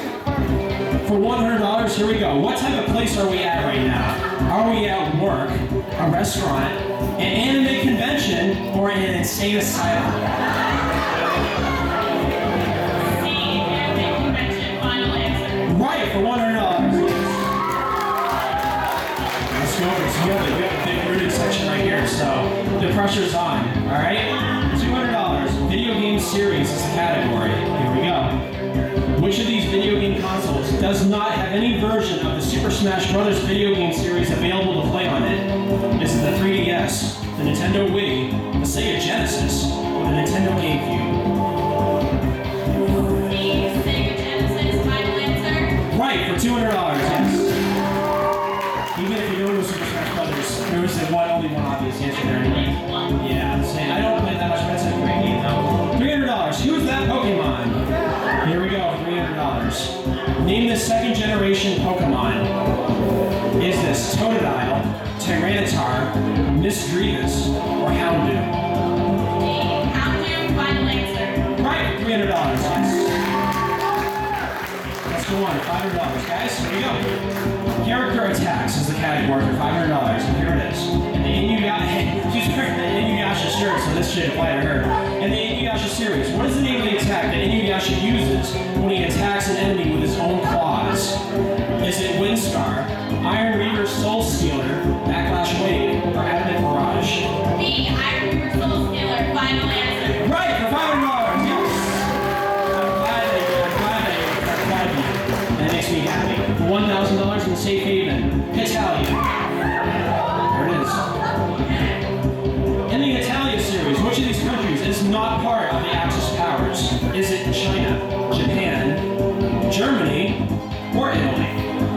For $100, here we go. What type of place are we at right now? Are we at work, a restaurant, an anime convention, or in an insane asylum? Right, for $100. Let's go. So we have a big rooted section right here, so the pressure's on. All right, $200. Video game series is the category. Here we go. Which of these video game consoles does not have any version of the Super Smash Bros. Video game series available to play on it? Is it the 3DS, the Nintendo Wii, the Sega Genesis, or the Nintendo GameCube? The Sega Genesis, final answer. Right, for $200, yes. Even if you don't know Super Smash Brothers, there was only one obvious answer there anyway. Yeah, same. I don't play that much, but it's a great game though. $300. Who's that Pokemon? Here we go, $300. Name the second generation Pokemon. Is this Totodile, Tyranitar, Misdreavus, or Houndoom? The Houndoom, final answer. Right, $300, yes. Let's go on, $500, guys, here we go. Character attacks is the category for $500, and here it is. And the Inuyasha, she's wearing the Inuyasha shirt, so this should apply to her. And the Inuyasha series, what is the name of the attack that Inuyasha uses when he attacks an enemy with his own claws? Is it Windscar, Iron Reaver Soul Stealer, Backlash Wave, or Adamant Barrage? The Iron Reaver Soul Stealer, final answer. Right, for $500, yes! I'm glad you. That makes me happy. For $1,000 in the safe haven, Italia. There it is. In the Italia series, which of these countries is not part of the Axis powers? Is it China, Japan, Germany, or Italy?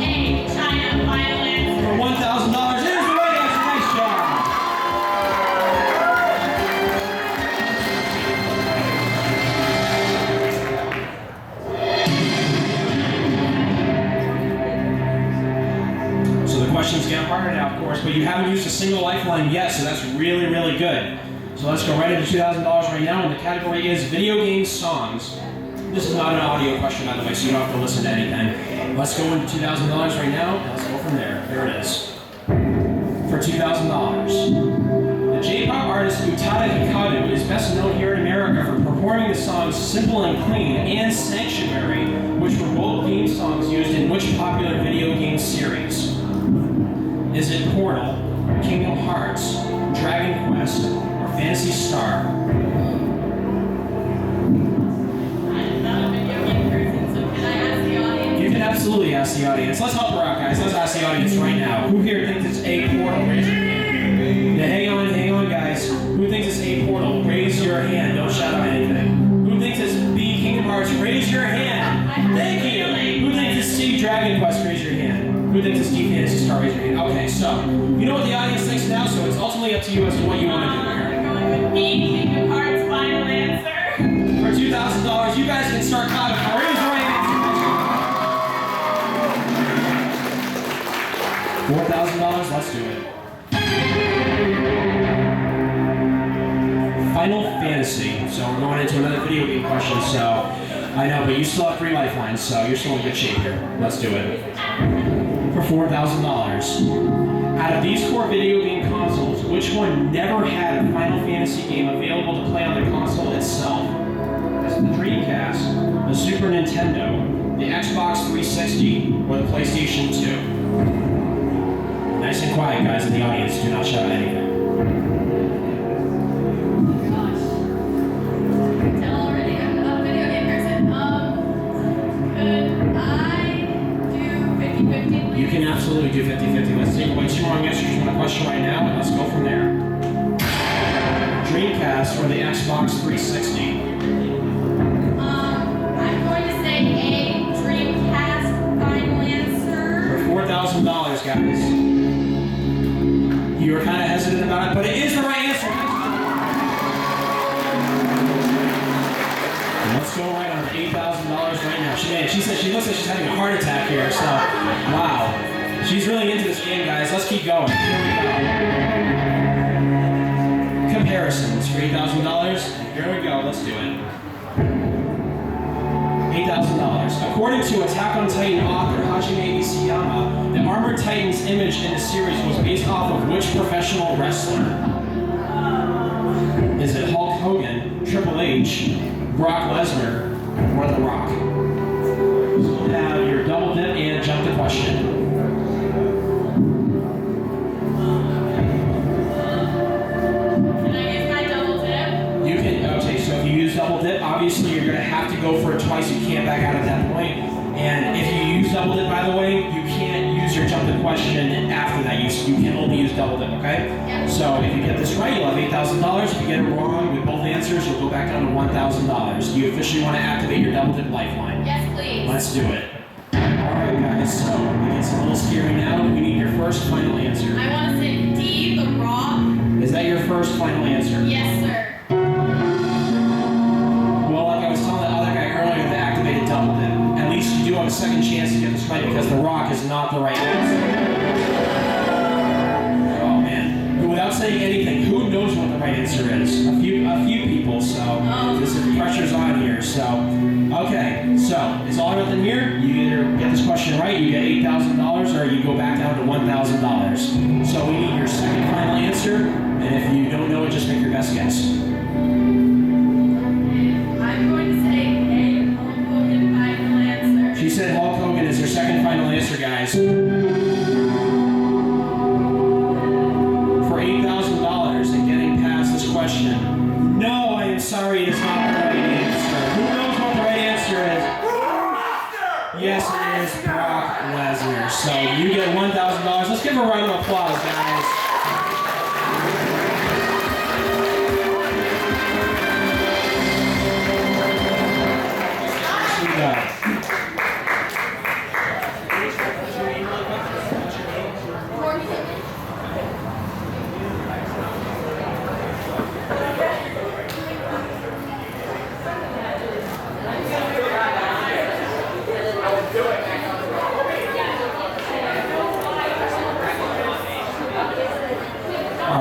A, China, final answer. For $1,000, it is the right answer. Nice job. So the questions get harder now, of course, but you haven't used a single lifeline yet, so that's really, really good. So let's go right into $2,000 right now, and the category is video game songs. This is not an audio question, by the way, so you don't have to listen to anything. Let's go into $2,000 right now, and let's go from there. There it is. For $2,000. The J-pop artist Utada Hikaru is best known here in America for performing the songs Simple and Clean and Sanctuary, which were both theme songs used in which popular video game series? Is it Portal, Kingdom Hearts, Dragon Quest, or Phantasy Star? I'm not a video game person, so can I ask the audience? You can absolutely ask the audience. Let's help her out, guys. Let's ask the audience right now. Who here thinks it's a Portal? Raise your hand. Now, hang on, guys. Who thinks it's a Portal? Raise your hand. Don't shout out anything. Who thinks it's B, Kingdom Hearts? Raise your hand. Thank you. Who thinks it's C, Dragon Quest? Raise your hand. Who thinks it's D, Fantasy Star? Raise your hand. Okay, so you know what the audience thinks now, so it's ultimately up to you as to what you want to do here. We're going with B, Kingdom Hearts, final answer. For $2,000, you guys can start clapping for it. Is the right answer. $4,000, let's do it. Final Fantasy. So we're going into another video game question, so I know, but you still have 3 lifelines, so you're still in good shape here. Let's do it. For $4,000. Out of these 4 video game consoles, which one never had a Final Fantasy game available to play on the console itself? Is it the Dreamcast, the Super Nintendo, the Xbox 360, or the PlayStation 2? Nice and quiet, guys in the audience. Do not shout anything. Gosh. Tell already, I'm not a video game person. Could I do 50-50, please? You can absolutely do 50-50. Let's take away 2 wrong answers from the question right now, and let's go from there. Dreamcast or the Xbox 360? I'm going to say A, Dreamcast, final answer. For $4,000, guys. You were kind of hesitant about it, but it is the right answer. And let's go right on $8,000 right now. She said she looks like she's having a heart attack here, so wow. She's really into this game, guys. Let's keep going. Here we go. Comparisons for $8,000. Here we go. Let's do it. $8,000. According to Attack on Titan author Hajime Isayama, the Armored Titan's image in the series was based off of which professional wrestler? Is it Hulk Hogan, Triple H, Brock Lesnar, or The Rock? So now your double dip and jump the question. Can I use my double dip? You can, okay, so if you use double dip, obviously you're going to have to go for it twice. You can't back out at that point. And if you use double dip, by the way, you can't use your jump the question after that. You can only use double dip, okay? Yeah. So if you get this right, you'll have $8,000. If you get it wrong with both answers, you'll go back down to $1,000. Do you officially want to activate your double dip lifeline? Yes, please. Let's do it. Alright guys, so it gets a little scary now. We need your first final answer. I want to say D, The Rock. Is that your first final answer? Yes, sir. Well, like I was telling the other guy earlier that activated double dip, at least you do have a second chance to get this right because The Rock is not the right answer. Oh man. Without saying anything, who knows what the right answer is? A few people, so this pressure's on here. So, okay, so it's all or nothing here. You either get this question right, you get $8,000, or you go back down to $1,000. So we need your second final answer, and if you don't know it, just make your best guess. I'm going to say A, Hulk Hogan, final answer. She said Hulk Hogan is her second final answer, guys. For $8,000 and getting past this question. No, I am sorry, it is not the right answer. Who knows what the right answer is? Yes, it is Brock Lesnar. So you get $1,000. Let's give a round of applause, guys. Here we go.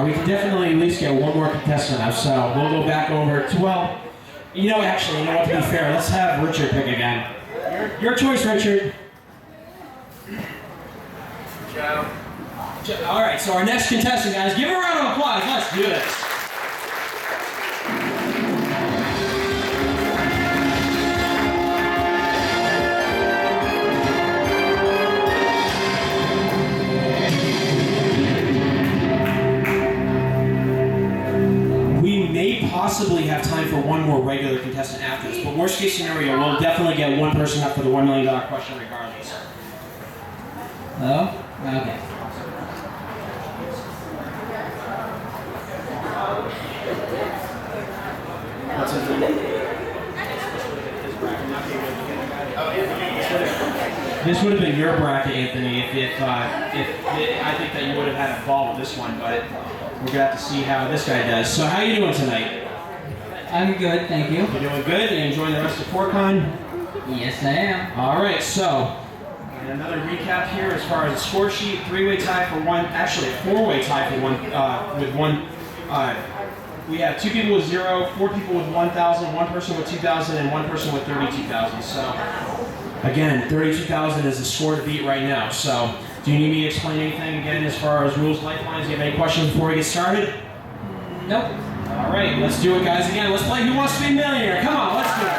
We can definitely at least get one more contestant up, so we'll go back over to, well, you know what, to be fair, let's have Richard pick again. Your choice, Richard. Joe. All right, so our next contestant, guys, give a round of applause. Let's do this. Possibly have time for one more regular contestant after this, but worst case scenario, we'll definitely get one person up for the $1 million question regardless. Hello? Okay. What's his name? This would have been your bracket, Anthony, if I think that you would have had a ball with this one, but we're gonna have to see how this guy does. So how are you doing tonight? I'm good, thank you. You're doing good? And enjoying the rest of PortCon? Yes, I am. All right, so another recap here as far as the score sheet. Three-way tie for one, actually a four-way tie for one, with one. We have 2 people with 0, 4 people with 1,000, 1 person with 2,000, and 1 person with 32,000. So again, 32,000 is the score to beat right now. So do you need me to explain anything again as far as rules, lifelines? Do you have any questions before we get started? Nope. All right, let's do it, guys. Again, let's play Who Wants to Be a Millionaire? Come on, let's do it.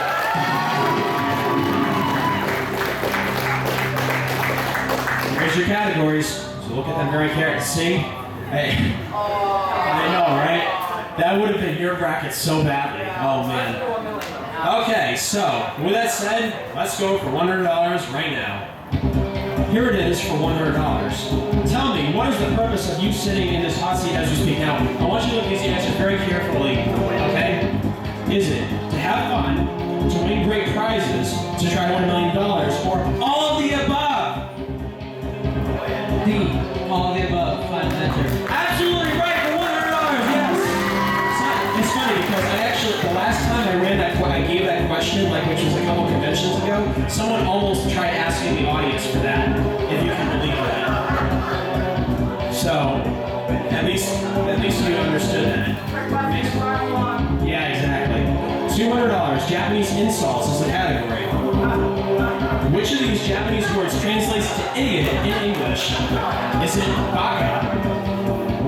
Here's your categories. So look at them very carefully. See? Hey. I know, right? That would have been your bracket so badly. Oh, man. Okay, so with that said, let's go for $100 right now. Here it is for $100. Tell me, what is the purpose of you sitting in this hot seat as we speak? Now, I want you to look at these answers very carefully, okay? Is it to have fun, to win great prizes, to try to win $1 million, or all of the above? D, all of the above, final answer. Absolutely right for $100, yes! It's funny because the last time I gave that question, which was a couple conventions ago, someone almost tried asking the audience for that, if you can believe that. So, at least you understood that. Yeah, exactly. $200, Japanese insults is the category. Which of these Japanese words translates to idiot in English? Is it baka,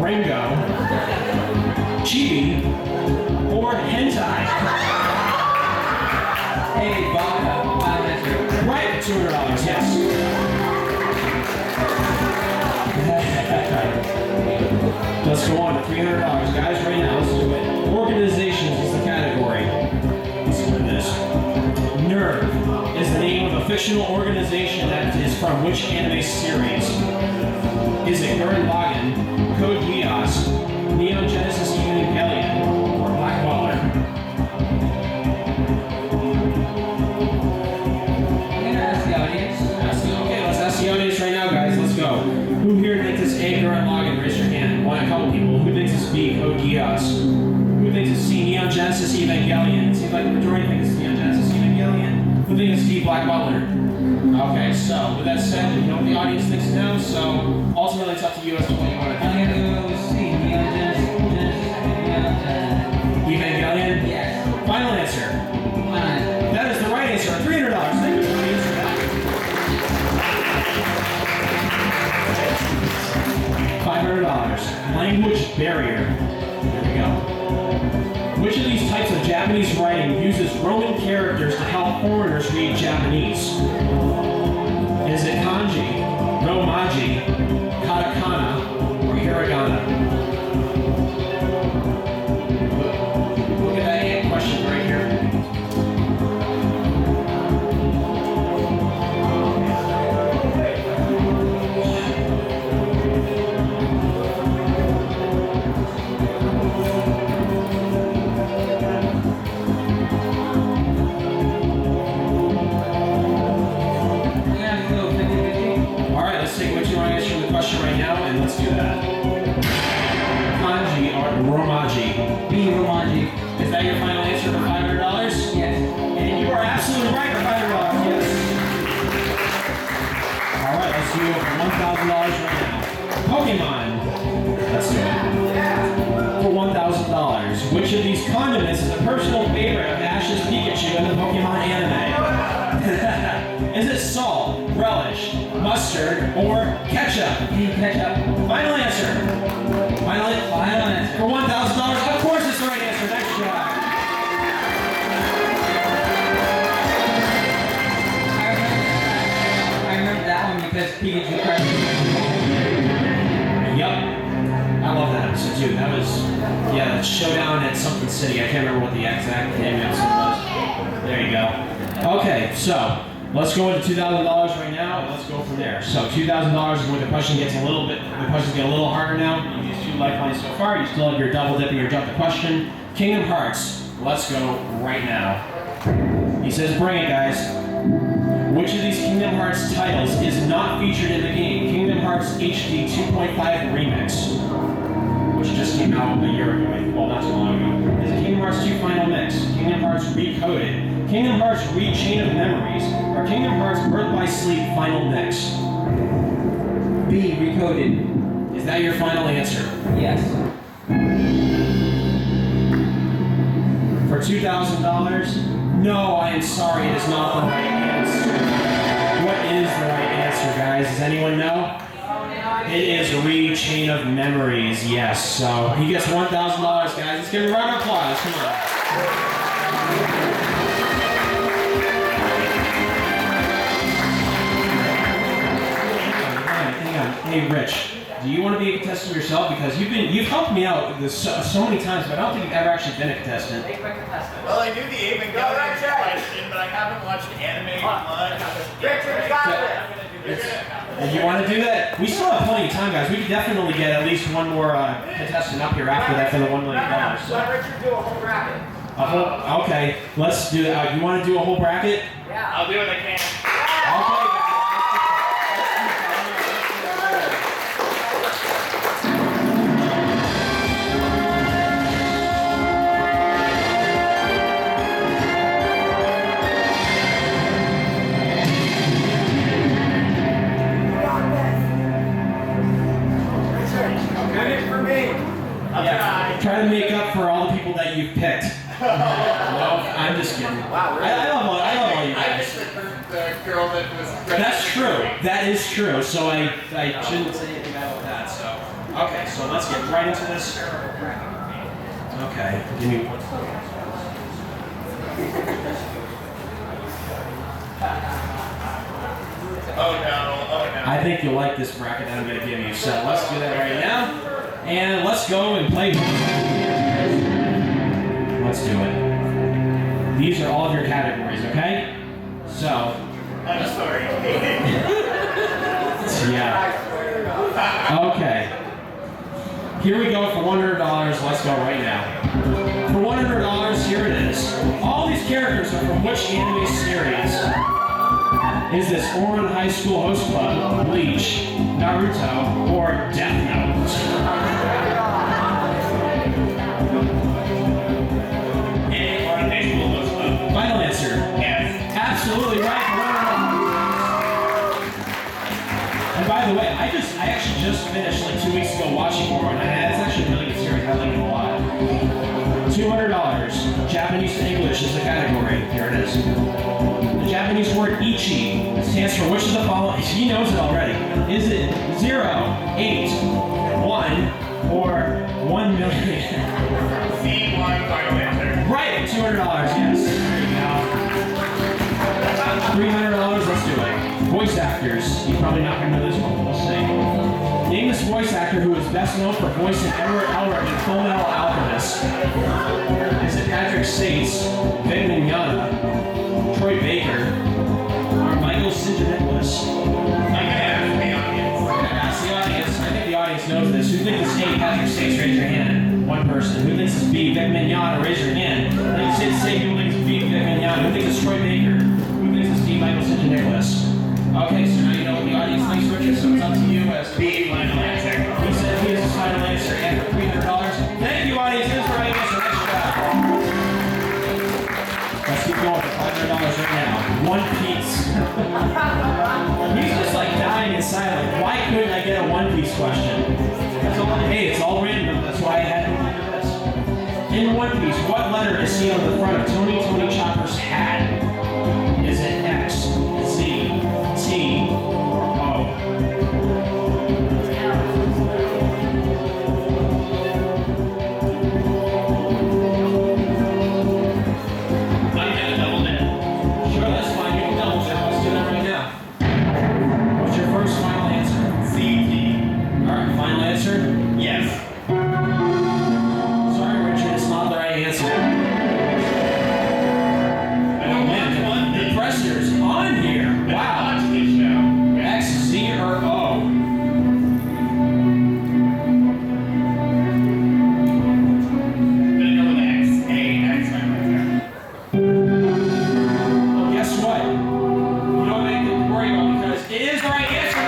ringo, chibi, or hentai? Hey, baka, final answer. Right, $200, yes. Let's go on to $300, guys, right now. Let's do it. Organizations is the category. Let's do this. Nerve is the name of a fictional organization that is from which anime series? Is it Gurren Lagann, Code Geass, Neon Genesis Evangelion, or Black Butler? I'm gonna ask the audience. Okay, let's ask the audience right now, guys. Let's go. Who here thinks it's A, Gurren Lagann? Raise your hand. One, a couple people. Who thinks it's B, Code Geass? Who thinks it's C, Neon Genesis Evangelion? It seems like the majority think it's Neon Genesis Evangelion. Who thinks it's D, Black Butler? Okay, so with that said, you know what the audience thinks now, so ultimately it's up to you as to what you want to do. I'm gonna go C. Neon Genesis. Evangelion? Yes. Final answer. That is the right answer. $300. Thank you for the answer. $500. Language barrier. There we go. Which of these types of Japanese writing uses Roman characters to help foreigners read Japanese? Is it kanji, romaji, katakana, or hiragana? Look at that question right here. Right now, and let's do that. Kanji or romaji? B. Romaji. Is that your final answer for $500? Yes. And you are absolutely right for $500. Yes. All right, let's do it for $1,000 right now. Pokemon. Let's do it. For $1,000. Which of these condiments is a personal favorite of Ash's Pikachu in the Pokemon anime? Is it salt, relish, mustard, or ketchup? Ketchup. Final answer. Final answer. For $1,000. Of course it's the right answer. Next job. I remember that one because Pikachu cried. Yep. I love that episode too. That was, yeah, showdown at something city. I can't remember what the exact name of the episode was. There you go. Okay, so let's go into $2,000 right now, and let's go from there. So $2,000 is where the question gets a little harder now. You used 2 lifelines so far. You still have your double dip and your jump the question. Kingdom Hearts. Let's go right now. He says, bring it, guys. Which of these Kingdom Hearts titles is not featured in the game? Kingdom Hearts HD 2.5 Remix, which just came out a year ago. Well, not too long ago. Is it Kingdom Hearts 2 Final Mix? Kingdom Hearts Recoded? Kingdom Hearts Chain of Memories, or Kingdom Hearts Birth by Sleep Final Mix? B. Recoded. Is that your final answer? Yes. For $2,000? No, I am sorry, it is not the right answer. What is the right answer, guys? Does anyone know? It is Chain of Memories, yes. So he gets $1,000, guys. Let's give him a round of applause. Come on. Hey, Rich, do you want to be a contestant yourself? Because you've helped me out with this so many times, but I don't think you've ever actually been a contestant. Well, I knew the Evangelion question, but I haven't watched anime much. Richard got it! And you want to do that? We still have plenty of time, guys. We can definitely get at least one more contestant up here after that for the $1 million. So. Let Richard do a whole bracket. Okay, let's do that. You want to do a whole bracket? Yeah. I'll do what I can. Okay, guys. Try to make up for all the people that you've picked. No, I'm just kidding. Wow, really? I love all you I guys. just the girl that was. That's true. That is true. So I shouldn't say anything about that. So okay. So let's get right into this. Okay. Give me one. Oh no! I think you'll like this bracket that I'm going to give you. So let's do that right now. And let's go and play. Let's do it. These are all of your categories, okay? So, I'm Here we go for $100. Let's go right now. For $100, here it is. All these characters are from which anime series? Is this Ouran High School Host Club, Bleach, Naruto, or Death Note? Ouran High School Host Club. Final answer. Yes. Absolutely right. And by the way, I actually just finished like 2 weeks ago watching Ouran. It's actually a really good series. I like it a lot. $200. Japanese to English is the category. Here it is. The Japanese word ichi stands for which of the following? He knows it already. Is it 0, 8, 1, or 1 million? C1 final answer. Right, $200, yes. There you go. $300, let's do it. Voice actors. You're probably not going to know this one, but we'll see. Name this voice actor who is best known for voicing Edward Elric in Fullmetal Alchemist. Is it Patrick States, Vic Mignogna, Troy Baker, or Michael Nicholas? I'm going to ask the audience. Ask the audience. I think the audience knows this. Who thinks it's A, Patrick States? Raise your hand. One person. Who thinks it's B, Vic Mignogna? Raise your hand. Who thinks it's A, who thinks it's B, Vic Mignogna? Who thinks it's Troy Baker? Who thinks it's D, Michael Nicholas? Okay, so now you know what the audience thinks, Richard, so it's up to you as B final answer. he said he is his final answer, and for $300. Thank you, audience. Here's the right answer. Nice job. Let's keep going for $500 right now. One Piece. He's just like dying inside. Like, why couldn't I get a One Piece question? That's all. Hey, it's all random. That's why I had to do this. In One Piece, what letter is seen on the front of Tony Chopper's hat? Is it X, Z, T, or O? I'm going to double dip. Sure, that's fine. You can double check. Let's do that right now. What's your first final answer? CT. All right, final answer? Yes. Sorry, Richard, it's not the right answer. The pressure's on here. Wow. Watch this show. X, Z, or O? I'm going to go with X. A, X final answer. Well, guess what? You don't make them worry about because it is the right answer.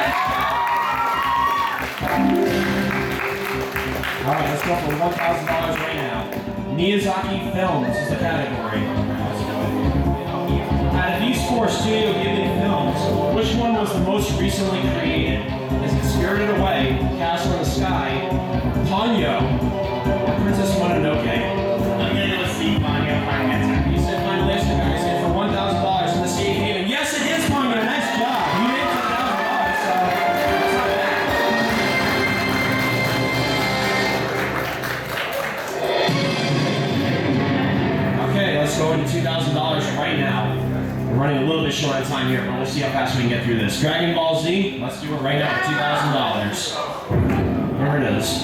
All right, let's go for $1,000 right now. Miyazaki Films is the category. Out of these 4 Studio Ghibli films, which one was the most recently created? Is it Spirited Away, Castle in the Sky, Ponyo, or Princess Mononoke? I'm going to go with C, final answer. You said final answer, guys, and for $1,000 in the safe haven. Yes, it is Ponyo. Nice job. You made $10,000, so that's not bad. Okay, let's go into $2,000 right now. We're running a little bit short on time here, but we'll see how fast we can get through this. Dragon Ball Z, let's do it right now for $2,000. There it is.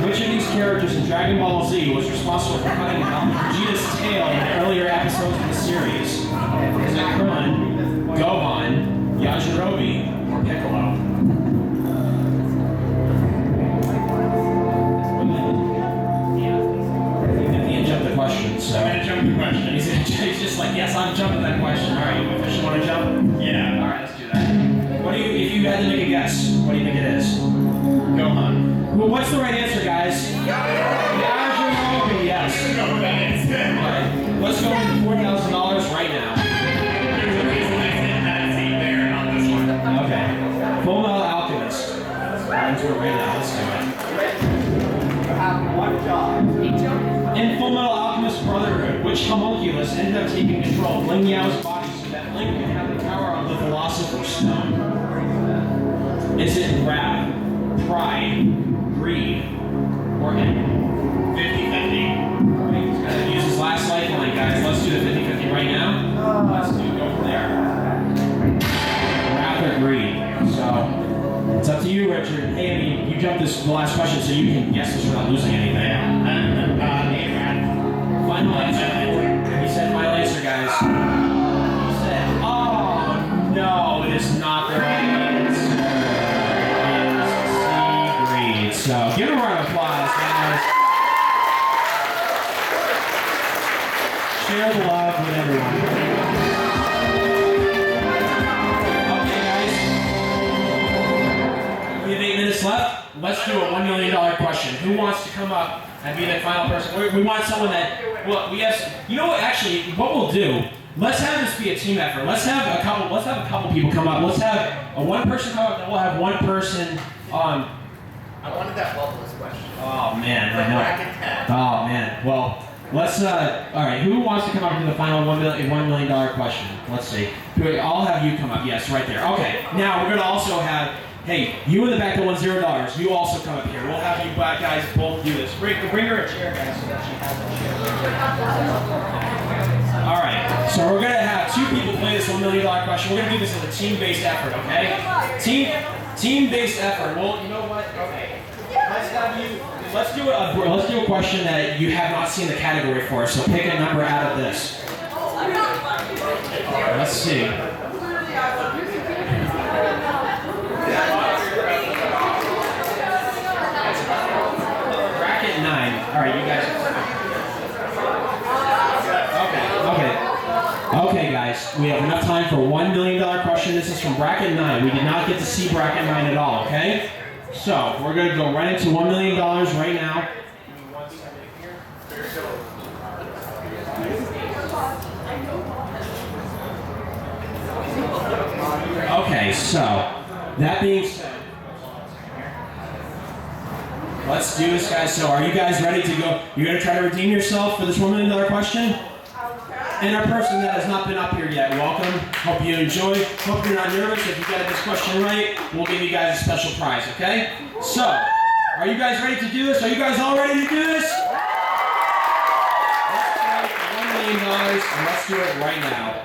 Which of these characters in Dragon Ball Z was responsible for cutting Vegeta's tail in the earlier episodes of the series? Is it Krillin, Gohan, Yajirobe, or Piccolo? He jumped the question, so. I'm going to jump the question. He's just like, yes, I'm jumping that question. All right, you officially want to jump? Yeah. All right, let's do that. What do you, if you had to make a guess, what do you think it is? Gohan. Well, what's the right answer, guys? Yajirobe, yes. Go with that instead. All right, let's go into $4,000 right now. There's a reason I said that C there, not this one. Okay. Fullmetal Alchemist. We're into it right now. Let's do it. In Fullmetal Alchemist Brotherhood, which homunculus ended up taking control of Ling Yao's body so that Ling could have the power of the Philosopher's Stone? Is it wrath, pride, greed, or envy? 50-50. He's got to use his last lifeline, guys. Let's do the 50-50 right now. Let's go from there. Wrath or greed. So, it's up to you, Richard. Hey, I mean, you jumped the last question, so you can guess this without losing anything. Final answer. He said final answer, guys. He said, oh, no, it is not the right answer. It's C, greed. So, so give them a round of applause, guys. Share the love with everyone. Okay, guys. We have 8 minutes left. Let's do a $1 million question. Who wants to come up and be the final person? We want someone that, well, we have, you know what, actually, what we'll do, let's have this be a team effort. Let's have a couple people come up. Let's have one person come up, then we'll have one person on. I wanted that bubbles question. Oh man, I From know. bracket 10. Oh man. Well, let's all right, who wants to come up to the final $1 million question? Let's see. I'll have you come up. Yes, right there. Okay. Now we're gonna also have, hey, you in the back that won $0, you also come up here. We'll have you black guys both do this. Bring her a chair, guys, so that she has a chair. All right, so we're gonna have 2 people play this $1 million question. We're gonna do this as a team-based effort, okay? Team-based effort. Well, you know what? Okay. Let's do a question that you have not seen the category for. So pick a number out of this. Let's see. Bracket 9. All right, you guys. Okay, guys. We have enough time for $1 million question. This is from bracket 9. We did not get to see bracket 9 at all. Okay. So we're going to go right into $1 million right now. Okay, so that being said, let's do this, guys. So are you guys ready to go? You're going to try to redeem yourself for this $1 million question? And our person that has not been up here yet, welcome. Hope you enjoy. Hope you're not nervous. If you got this question right, we'll give you guys a special prize, okay? So, are you guys ready to do this? Are you guys all ready to do this? Let's try $1 million, and let's do it right now.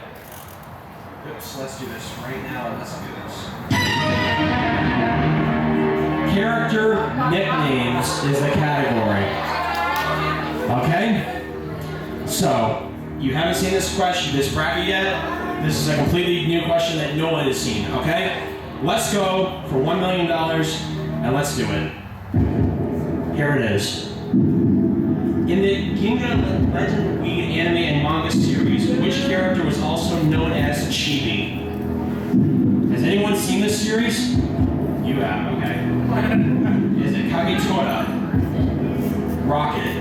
Oops, let's do this right now, and let's do this. Character nicknames is the category. Okay? So, you haven't seen this question, this bracket yet. This is a completely new question that no one has seen, okay? Let's go for $1 million, and let's do it. Here it is. In the Ginga Legend Weed anime and manga series, which character was also known as Chibi? Has anyone seen this series? You have, okay. Is it Kagetora? Rocket?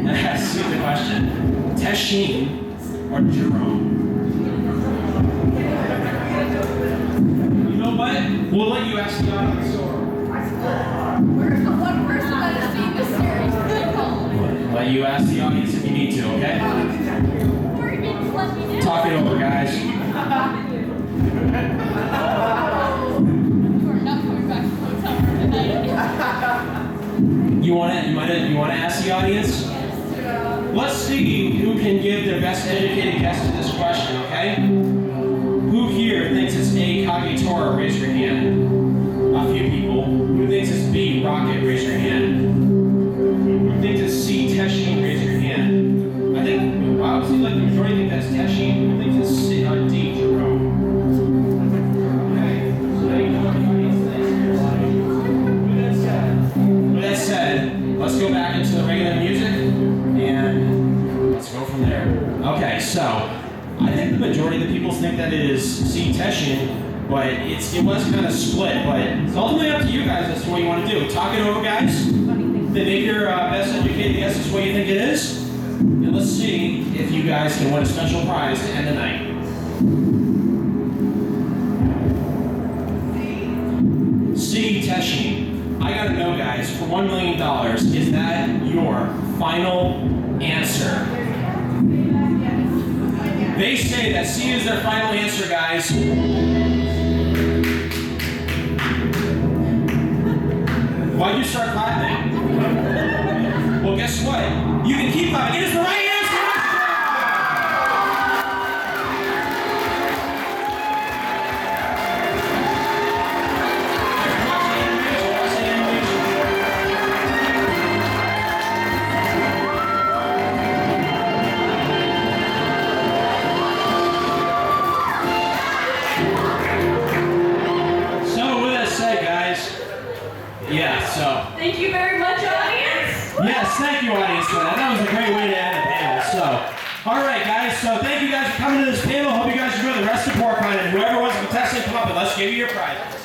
That's a stupid question. Teshin or Jerome? You know what? We'll let you ask the audience. We're the one person that has seen this series. Let you ask the audience if you need to, okay? Talk it over, guys. We're not coming back to the hotel for tonight. You wanna ask the audience? Let's see who can give their best educated guess to this question, okay? Who here thinks it's A, Kagetora? Raise your hand. A few people. Who thinks it's B, Rocket? Raise your hand. Who thinks it's C, Teshin? Raise your hand. I think, wow, it seems like the majority think that's Teshin. Who thinks it's C, D, Jerome? Okay, so now you know what the audience thinks. With that said, let's go back into the regular music. And let's go from there. Okay, so I think the majority of the people think that it is C, Teshin, but it was kind of split. But it's ultimately up to you guys as to what you want to do. Talk it over, guys. Then make your best educated guess as to what you think it is. And let's see if you guys can win a special prize to end the night. C, Teshin. I gotta know, guys, for $1 million, is that your final answer? They say that C is their final answer, guys. Why'd you start clapping? Well, guess what? You can keep clapping. It is the right answer! Yes. So. Thank you very much, audience. Yes, thank you, audience, for that. That was a great way to end the panel. So, all right, guys. So, thank you guys for coming to this panel. Hope you guys enjoy the rest of PortCon, and whoever wants to contest it, come up and let's give you your prizes.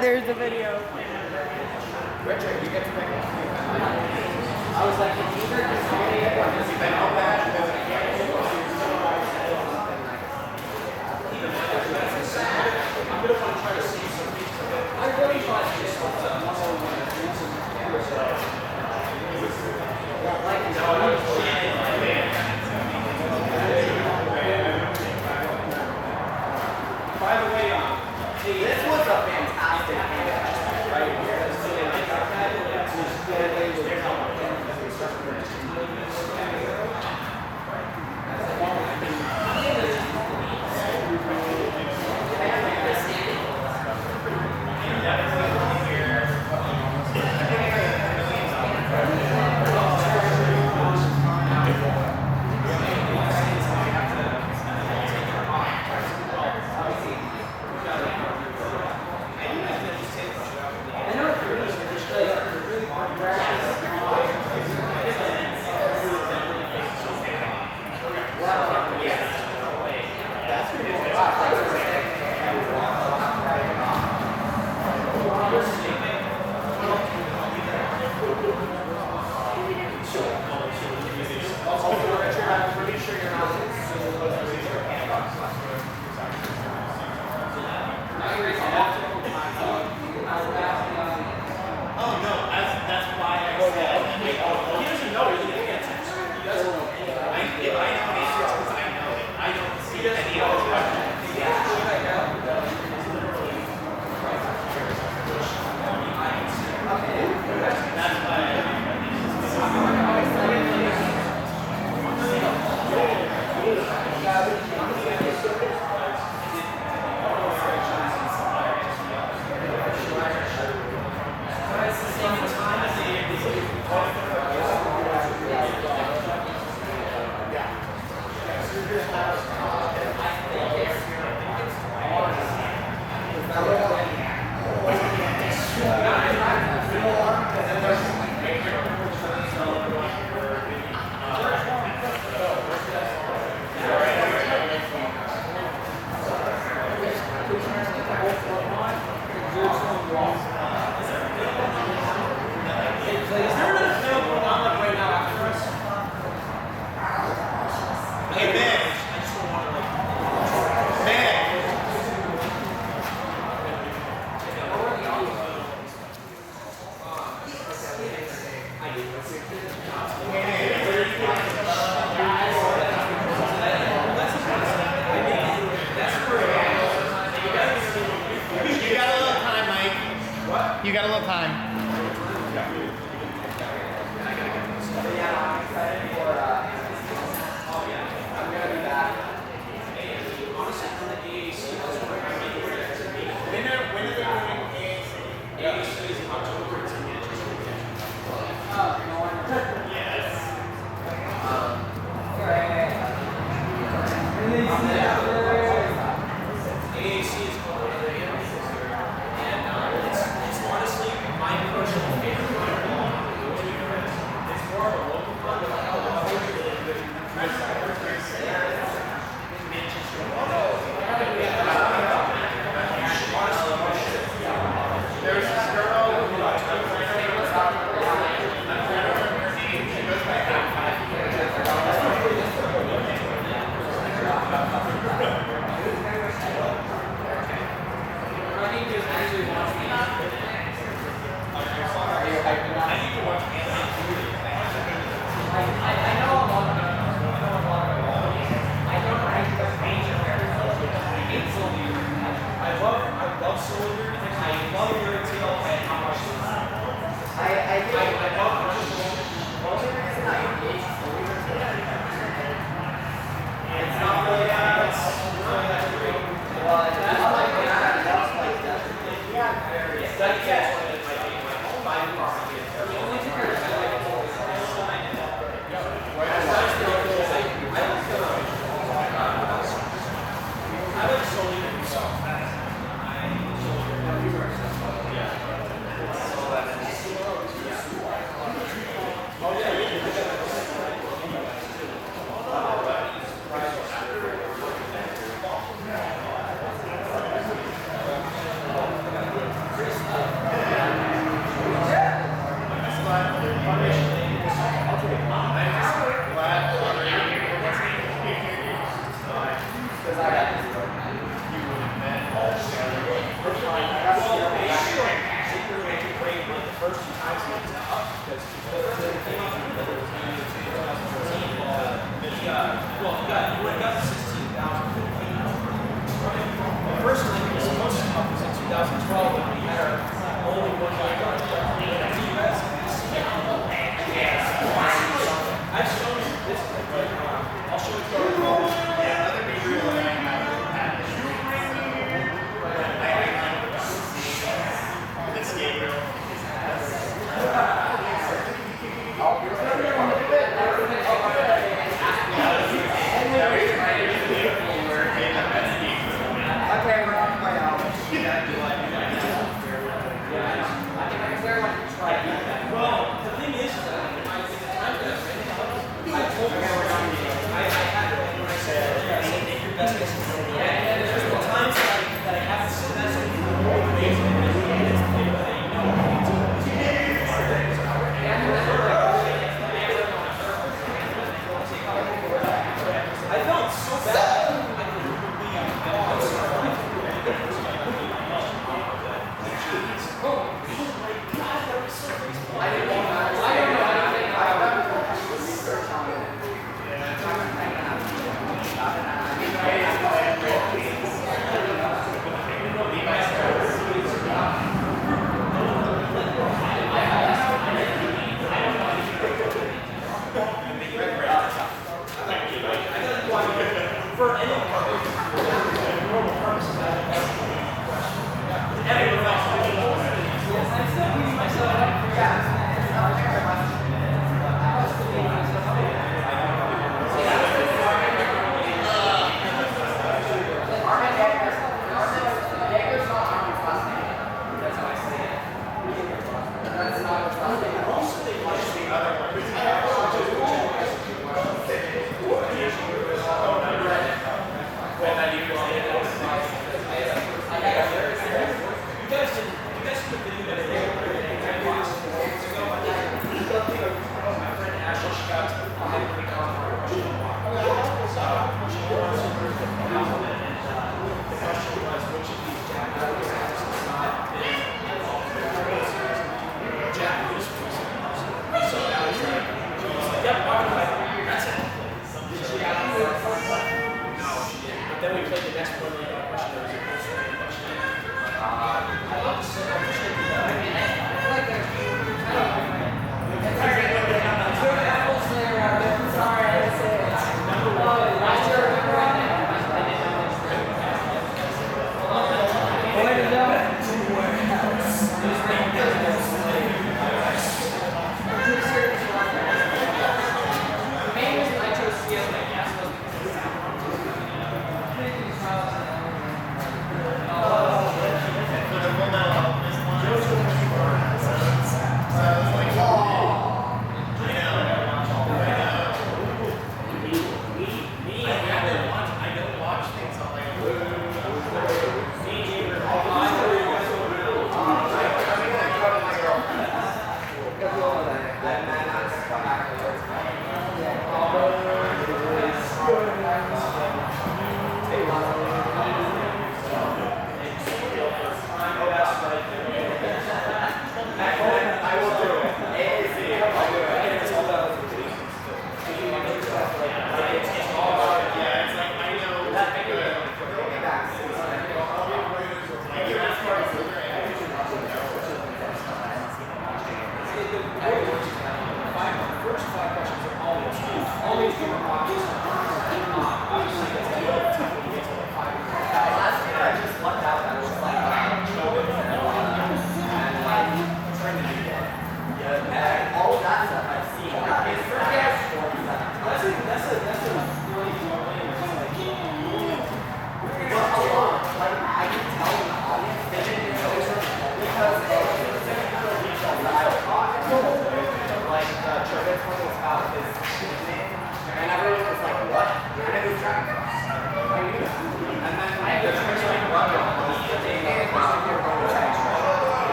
There's the video. By the way, this was a fantastic game right here.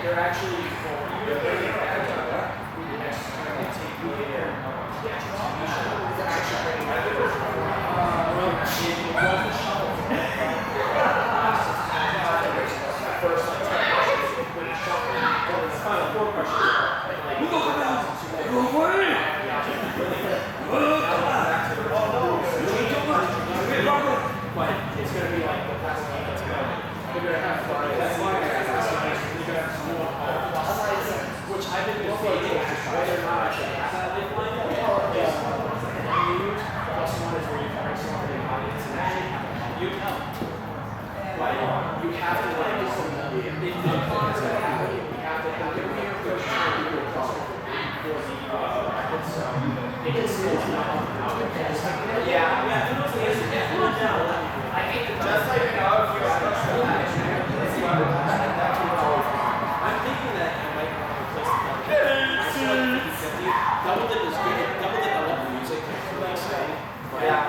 They're actually but it's going to be like the past game. They're going to have fun. That's why you're going to have which I've been debating whether or not I should have that deadline. Plus one is where you find someone in the audience and actually you help. But you have to like if the fun is going to happen, you have to have your coach trying to do a problem for the record. So it can still not yeah. I think just like now, if you're I'm thinking that I might want to replace the double dip is good. Double dip, I love the music. Yeah.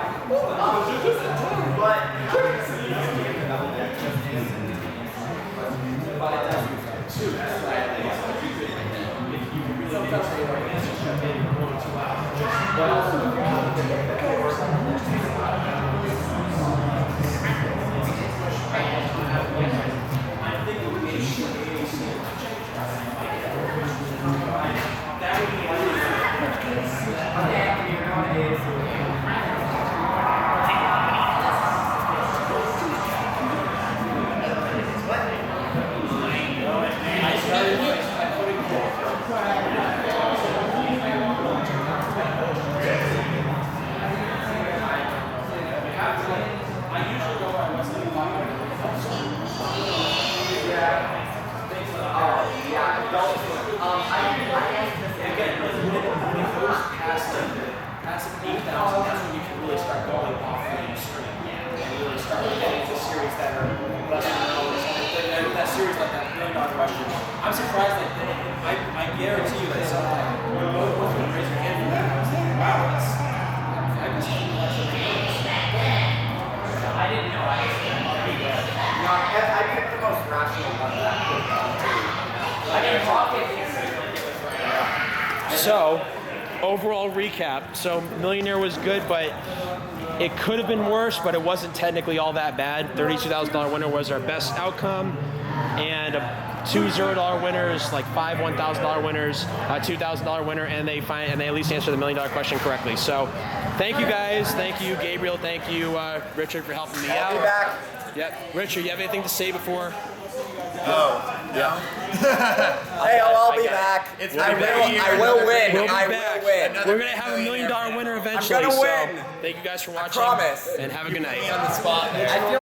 But it doesn't too. That's why I think it's like if you can really make it like this, you should maybe 1 or 2 hours. But also, if you have to get that course, I'm thinking we should that would be I started by putting I usually go by what's the past 8,000, that's when you can really start going off the stream and really start getting into series that are less than hours. And that series like that $1 million question, I'm surprised that I guarantee you that something when both of them raise your hand for that, I was thinking, wow, that's I guess I didn't know I was I picked the most rational one of that. I didn't talk it. So, overall recap. So, Millionaire was good, but it could have been worse, but it wasn't technically all that bad. $32,000 winner was our best outcome, and 2 $0 winners, like 5 $1,000 winners, $2,000 winner, and they at least answered the $1 million question correctly. So, thank you guys. Thank you, Gabriel. Thank you, Richard, for helping me out. I'll be back. Yep. Richard, you have anything to say before? Oh, yeah. Hey, I'll be back. I will win. We'll be I back. will win. We're going to have a $1 million winner eventually. I'm gonna win. So thank you guys for watching. I promise. And have a good night. On the spot.